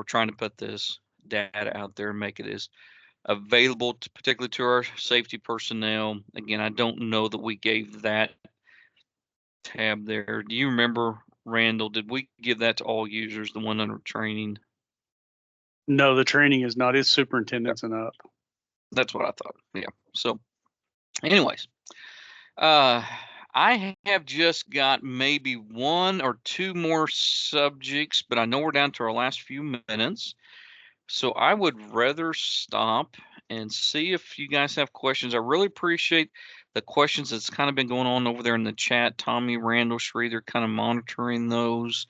trying to put this data out there and make it as available to, particularly to our safety personnel. Again, I don't know that we gave that tab there. Do you remember, Randall, did we give that to all users, the one under training? No, the training is not. It's superintendents and up. That's what I thought. Yeah. So anyways, I have just got maybe one or two more subjects, but I know we're down to our last few minutes. So I would rather stop and see if you guys have questions. I really appreciate the questions that's kind of been going on over there in the chat. Tommy, Randall, Shree, they're kind of monitoring those.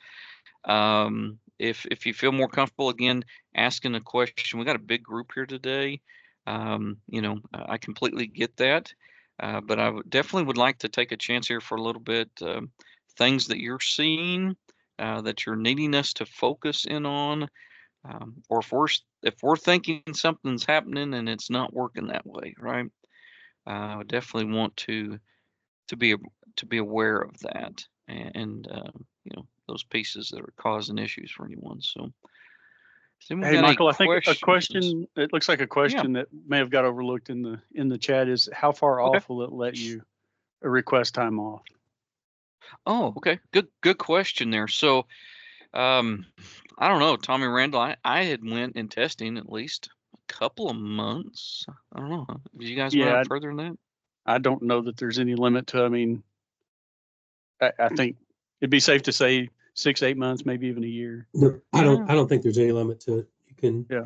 If you feel more comfortable, again, asking a question, we got a big group here today. I completely get that. But I definitely would like to take a chance here for a little bit. Things that you're seeing, that you're needing us to focus in on. Or if we're thinking something's happening and it's not working that way, right? I would definitely want to be aware of that, and those pieces that are causing issues for anyone. So, Hey, Michael, I think a questions? question. It looks like a question that may have got overlooked in the chat is how far Okay. off will it let you request time off? Oh, okay. Good question there. So, I don't know, Tommy, Randall. I had went in testing at least a couple of months. I don't know. Did you guys went Yeah, out further than that? I don't know that there's any limit to. I mean, I think it'd be safe to say 6, 8 months, maybe even a year. No, I don't think there's any limit to it. You can. Yeah.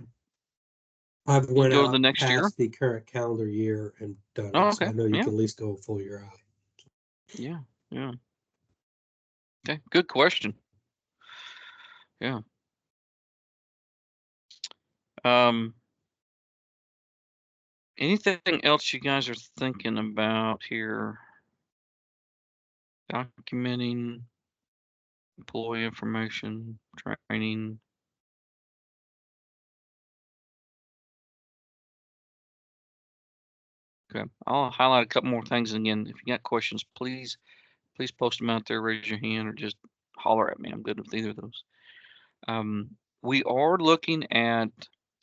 I've went go out the next past year? the current calendar year and done Oh, it. So okay. I know you Yeah. can at least go a full year out. Yeah. Okay, good question. Yeah. Anything else you guys are thinking about here? Documenting employee information, training. Okay, I'll highlight a couple more things. Again, if you got questions, please post them out there, raise your hand, or just holler at me. I'm good with either of those. We are looking at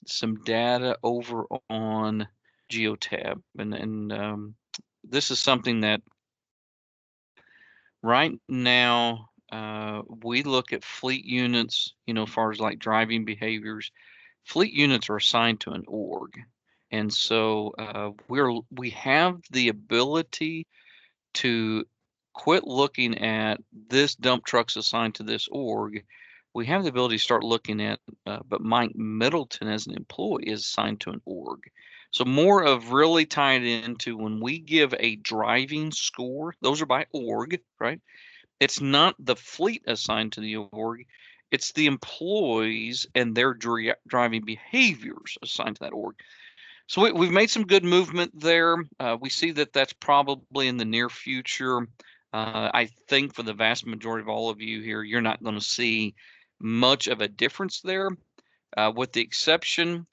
some data over on Geotab, and this is something that right now we look at fleet units, as far as like driving behaviors. Fleet units are assigned to an org, and so we have the ability to quit looking at this dump truck's assigned to this org. We have the ability to start looking at, but Mike Middleton as an employee is assigned to an org. So more of really tied into when we give a driving score, those are by org, right? It's not the fleet assigned to the org, it's the employees and their driving behaviors assigned to that org. So we've made some good movement there. We see that that's probably in the near future. I think for the vast majority of all of you here, you're not going to see much of a difference there, with the exception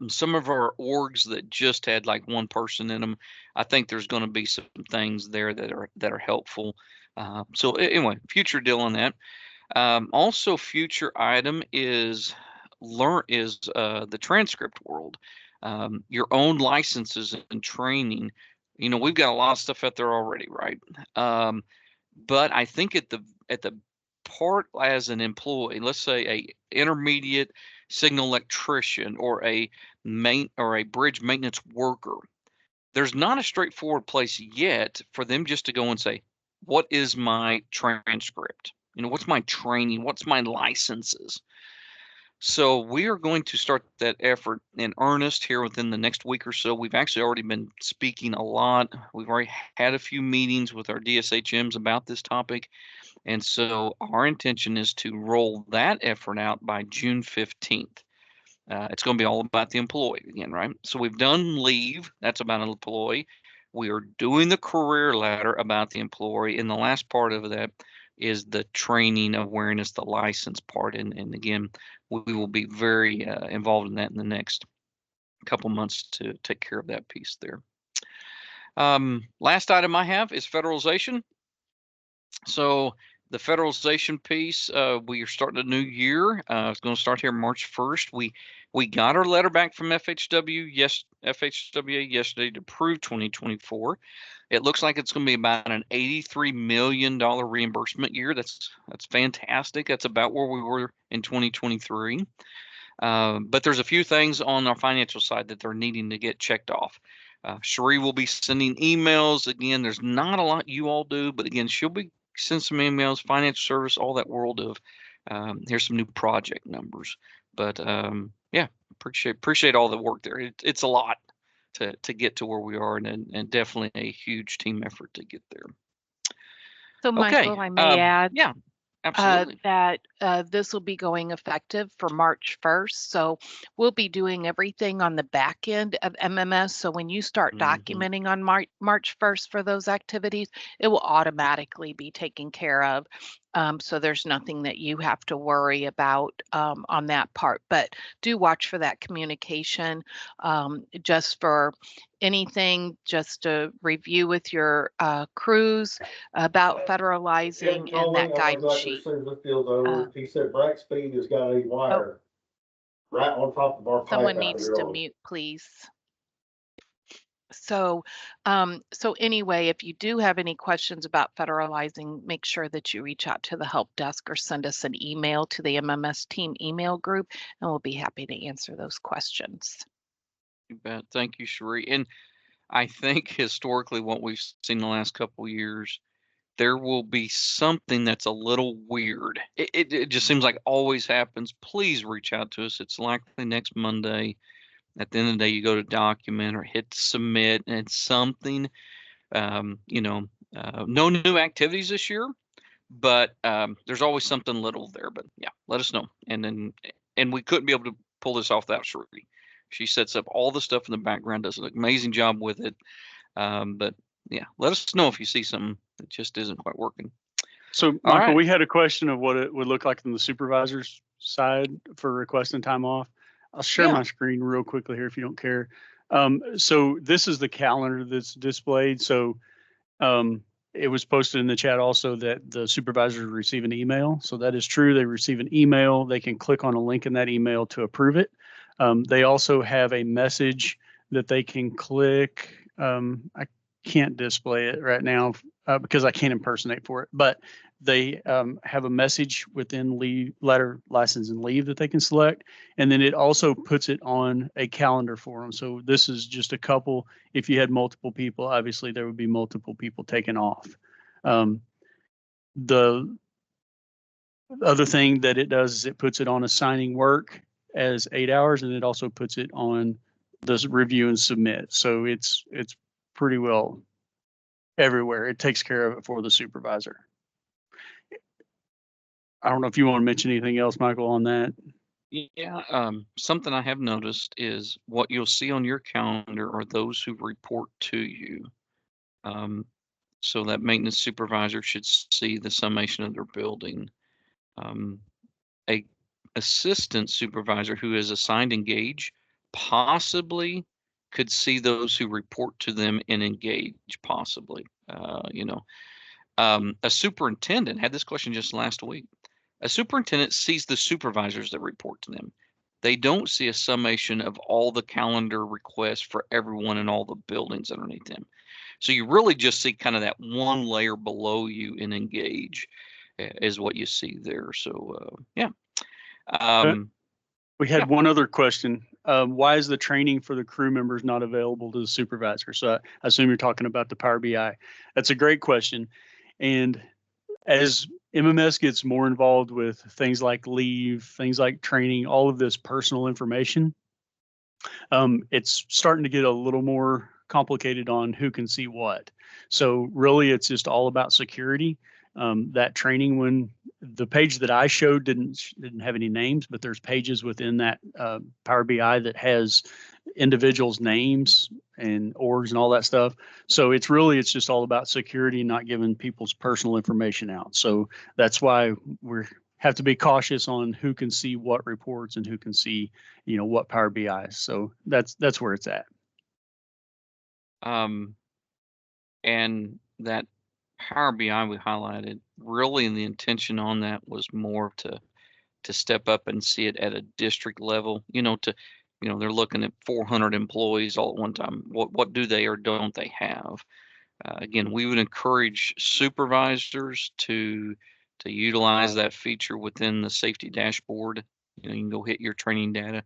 some of our orgs that just had like one person in them. I think there's going to be some things there that are helpful. So anyway, future deal on that. Also, future item is the transcript world. Your own licenses and training. We've got a lot of stuff out there already, right? But I think at the part as an employee, let's say a intermediate signal electrician or a bridge maintenance worker, there's not a straightforward place yet for them just to go and say, what is my transcript? What's my training? What's my licenses? So we are going to start that effort in earnest here within the next week or so. We've actually already been speaking a lot. We've already had a few meetings with our DSHMs about this topic. And so our intention is to roll that effort out by June 15th. It's going to be all about the employee again, right? So we've done leave. That's about an employee. We are doing the career ladder about the employee. And the last part of that is the training awareness, the license part. And again, we will be very involved in that in the next couple months to take care of that piece there. Last item I have is federalization. So the federalization piece, we are starting a new year. It's going to start here March 1st. We got our letter back from FHWA yesterday to approve 2024. It looks like it's going to be about an $83 million reimbursement year. That's fantastic. That's about where we were in 2023. But there's a few things on our financial side that they're needing to get checked off. Cherie will be sending emails. Again, there's not a lot you all do, but again, she'll be send some emails, financial service, all that world of here's some new project numbers. But yeah, appreciate all the work there. It's a lot to get to where we are, and definitely a huge team effort to get there. So, Michael, I may add, yeah, absolutely. that this will be going effective for March 1st. So we'll be doing everything on the back end of MMS. So when you start documenting on March 1st for those activities, it will automatically be taken care of. So there's nothing that you have to worry about on that part. But do watch for that communication just for anything, just to review with your crews about federalizing and that guidance sheet. He said Brack Speed has got a wire right on top of our pipe. Someone needs to mute, please. So, so anyway, if you do have any questions about federalizing, make sure that you reach out to the help desk or send us an email to the MMS team email group, and we'll be happy to answer those questions. You bet. Thank you, Cherie. And I think historically what we've seen the last couple of years, there will be something that's a little weird. It just seems like always happens. Please reach out to us. It's likely next Monday. At the end of the day, you go to document or hit submit, and it's something, no new activities this year, but there's always something little there. But yeah, let us know. And we couldn't be able to pull this off without Cherie. She sets up all the stuff in the background, does an amazing job with it. But yeah, let us know if you see something that just isn't quite working. So, Michael, we had a question of what it would look like on the supervisor's side for requesting time off. I'll share my screen real quickly here if you don't care. So this is the calendar that's displayed. So it was posted in the chat also that the supervisors receive an email. So that is true. They receive an email. They can click on a link in that email to approve it. They also have a message that they can click. I can't display it right now because I can't impersonate for it, but they have a message within leave, letter, license, and leave that they can select. And then it also puts it on a calendar for them. So this is just a couple. If you had multiple people, obviously there would be multiple people taken off. The other thing that it does is it puts it on assigning work as 8 hours, and it also puts it on the review and submit. So it's pretty well everywhere. It takes care of it for the supervisor. I don't know if you want to mention anything else, Michael, on that. Yeah, something I have noticed is what you'll see on your calendar are those who report to you. So that maintenance supervisor should see the summation of their building. A assistant supervisor who is assigned Engage possibly could see those who report to them in Engage, possibly. A superintendent had this question just last week. A superintendent sees the supervisors that report to them. They don't see a summation of all the calendar requests for everyone in all the buildings underneath them. So you really just see kind of that one layer below you in engage is what you see there. So yeah. We had Yeah. one other question. Why is the training for the crew members not available to the supervisor? So I assume you're talking about the Power BI. That's a great question. And as MMS gets more involved with things like leave, things like training, all of this personal information, it's starting to get a little more complicated on who can see what. So really, it's just all about security. That training, when the page that I showed didn't have any names, but there's pages within that Power BI that has individuals' names and orgs and all that stuff. So it's just all about security, not giving people's personal information out. So that's why we have to be cautious on who can see what reports and who can see, what Power BI is. So that's where it's at. And that Power BI we highlighted, really, and the intention on that was more to step up and see it at a district level. They're looking at 400 employees all at one time. What do they or don't they have? Again, we would encourage supervisors to utilize that feature within the safety dashboard. You can go hit your training data.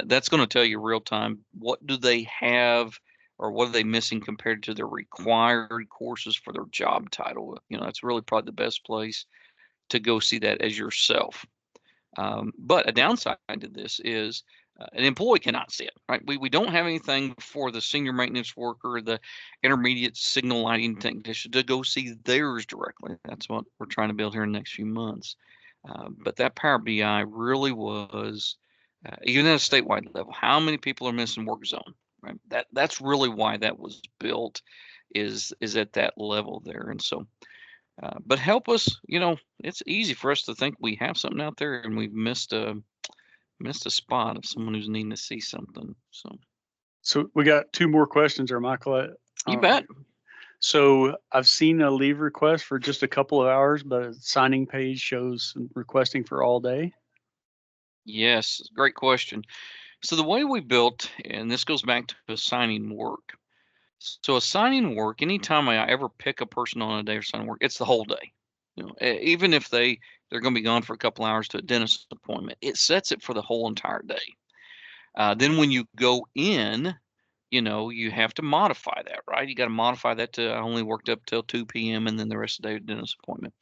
That's going to tell you real time what do they have or what are they missing compared to their required courses for their job title. That's really probably the best place to go see that as yourself. But a downside to this is an employee cannot see it, right? We don't have anything for the senior maintenance worker, the intermediate signal lighting technician to go see theirs directly. That's what we're trying to build here in the next few months. But that Power BI really was, even at a statewide level, how many people are missing work zone, right? That's really why that was built, is at that level there. And so, but help us, it's easy for us to think we have something out there and we've missed a spot of someone who's needing to see something. So we got two more questions, or Michael. You bet. So I've seen a leave request for just a couple of hours, but a signing page shows requesting for all day. Yes, great question. So the way we built, and this goes back to assigning work. So assigning work, anytime I ever pick a person on a day or assign work, it's the whole day. Even if they're going to be gone for a couple hours to a dentist appointment, it sets it for the whole entire day. Then when you go in, you have to modify that, right? You got to modify that to I only worked up till 2 p.m. and then the rest of the day dentist appointment.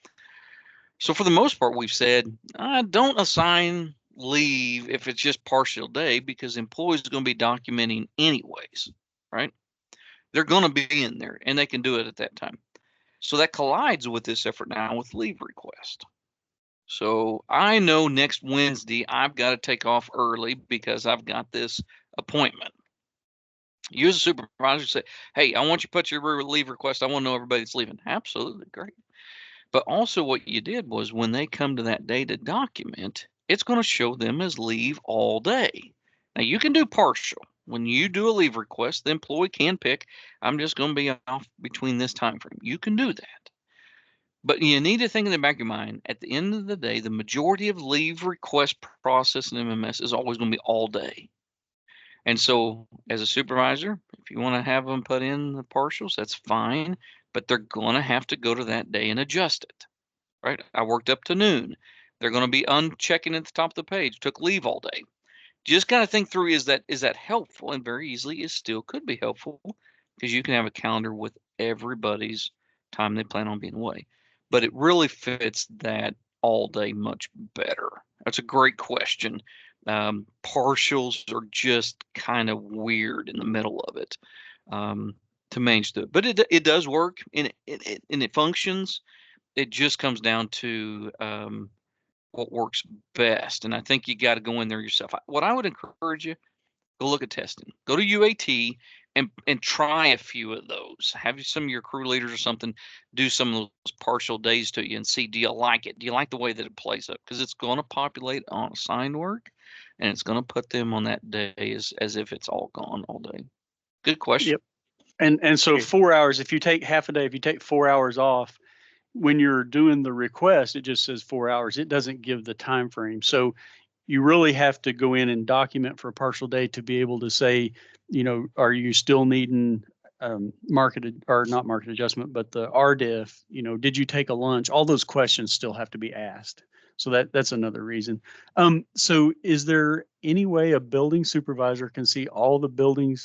So for the most part, we've said, don't assign leave if it's just partial day because employees are going to be documenting anyways, right? They're going to be in there and they can do it at that time. So that collides with this effort now with leave request. So I know next Wednesday I've got to take off early because I've got this appointment. You as a supervisor say, hey, I want you to put your leave request. I want to know everybody that's leaving. Absolutely, great. But also what you did was when they come to that day to document, it's going to show them as leave all day. Now you can do partial. When you do a leave request, the employee can pick, I'm just going to be off between this time frame. You can do that. But you need to think in the back of your mind, at the end of the day, the majority of leave request process in MMS is always going to be all day. And so as a supervisor, if you want to have them put in the partials, that's fine, but they're going to have to go to that day and adjust it, right? I worked up to noon. They're going to be unchecking at the top of the page, took leave all day. Just kind of think through, is that helpful? And very easily it still could be helpful because you can have a calendar with everybody's time they plan on being away. But it really fits that all day much better. That's a great question. Partials are just kind of weird in the middle of it to manage the, but it does work and it functions. It just comes down to what works best. And I think you got to go in there yourself. What I would encourage you, go look at testing. Go to UAT and try a few of those. Have some of your crew leaders or something do some of those partial days to you and see, do you like it? Do you like the way that it plays up? Because it's going to populate on assigned work and it's going to put them on that day as if it's all gone all day. Good question. Yep. And so 4 hours, if you take half a day, if you take 4 hours off, when you're doing the request, it just says 4 hours. It doesn't give the time frame. So you really have to go in and document for a partial day to be able to say, are you still needing market or not market adjustment, but the RDIF, did you take a lunch? All those questions still have to be asked. So that's another reason. So is there any way a building supervisor can see all the building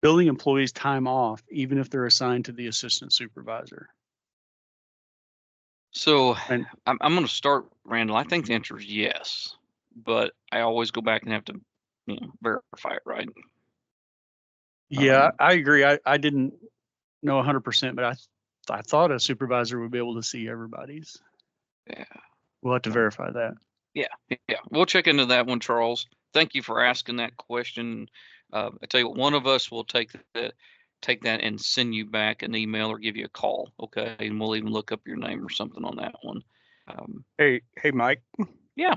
employees' time off, even if they're assigned to the assistant supervisor? So And I'm going to start, Randall. I think the answer is yes, but I always go back and have to, verify it, right? yeah, I agree. I didn't know 100%, but I thought a supervisor would be able to see everybody's. Yeah. We'll have to verify that. Yeah. We'll check into that one, Charles. Thank you for asking that question. I tell you what, one of us will take that and send you back an email or give you a call. Okay. And we'll even look up your name or something on that one. Hey, Mike. Yeah.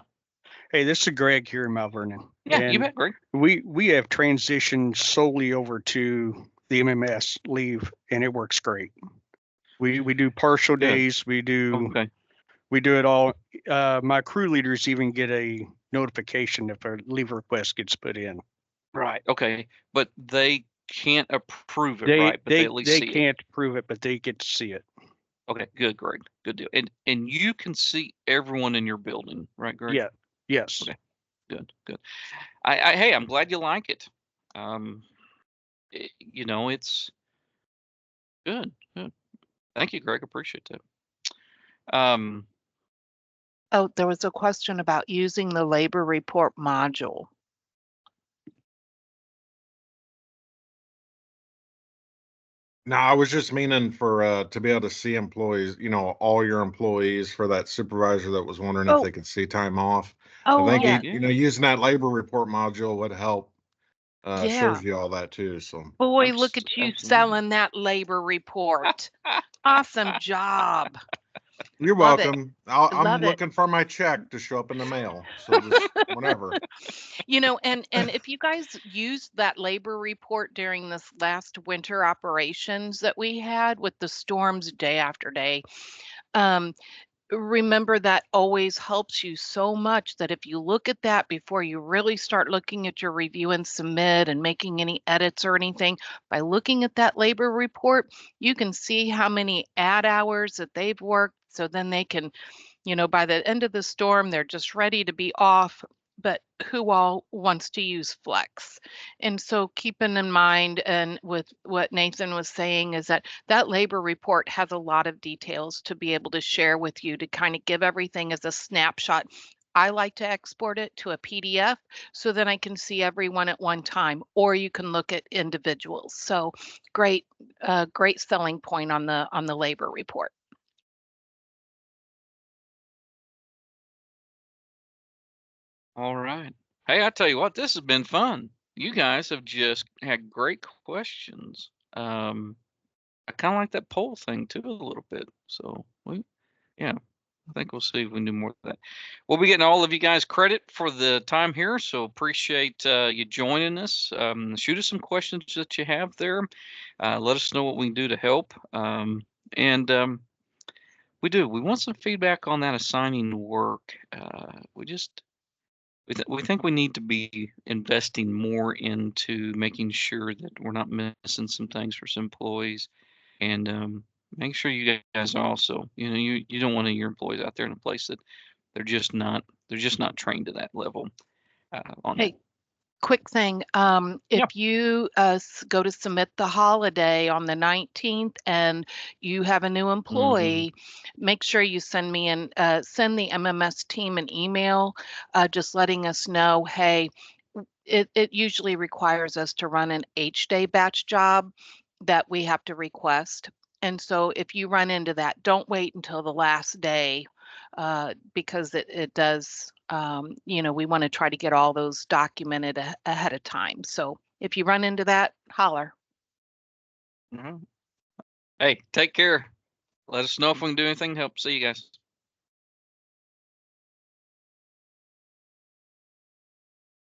Hey, this is Greg here in Mount Vernon. Yeah, and you bet, Greg. We have transitioned solely over to the MMS leave, and it works great. We do partial Good. days. We do Okay. it all. My crew leaders even get a notification if a leave request gets put in. Right. Okay. But they can't approve it, right? But they at least they see it. can't prove it, but they get to see it. Okay, good, Greg. Good deal. And you can see everyone in your building, right, Greg? Yeah. Yes. Okay. Good. Hey, I'm glad you like it. It's good. Thank you, Greg. Appreciate that. Oh, there was a question about using the labor report module. No, I was just meaning for to be able to see employees, all your employees, for that supervisor that was wondering if Oh. they could see time off. Oh, I think yeah. using that labor report module would help. Yeah. Shows you all that too. So Boy, look at you Absolutely. selling that labor report. Awesome job. you're Love it. welcome. Love I'm it. looking for my check to show up in the mail. So just whenever. And if you guys used that labor report during this last winter operations that we had with the storms day after day, remember that always helps you so much that if you look at that before you really start looking at your review and submit and making any edits or anything, by looking at that labor report, you can see how many add hours that they've worked. So then they can, by the end of the storm, they're just ready to be off. But who all wants to use flex? And so keeping in mind, and with what Nathan was saying, is that labor report has a lot of details to be able to share with you to kind of give everything as a snapshot. I like to export it to a PDF so then I can see everyone at one time, or you can look at individuals. So great selling point on the labor report. All right. Hey, I tell you what, this has been fun. You guys have just had great questions. I kind of like that poll thing too a little bit. So I think we'll see if we can do more of that. We'll be getting all of you guys credit for the time here, so appreciate you joining us. Shoot us some questions that you have there. Let us know what we can do to help. We want some feedback on that assigning work. We think we need to be investing more into making sure that we're not missing some things for some employees, and make sure you guys also, you don't want your employees out there in a place that they're just not trained to that level on that. Hey, quick thing. Yeah. If you go to submit the holiday on the 19th and you have a new employee, make sure you send me send the MMS team an email, just letting us know, hey, it usually requires us to run an H-day batch job that we have to request. And so if you run into that, don't wait until the last day, because it does, we want to try to get all those documented ahead of time. So if you run into that, holler. Hey, take care. Let us know if we can do anything to help. See you guys.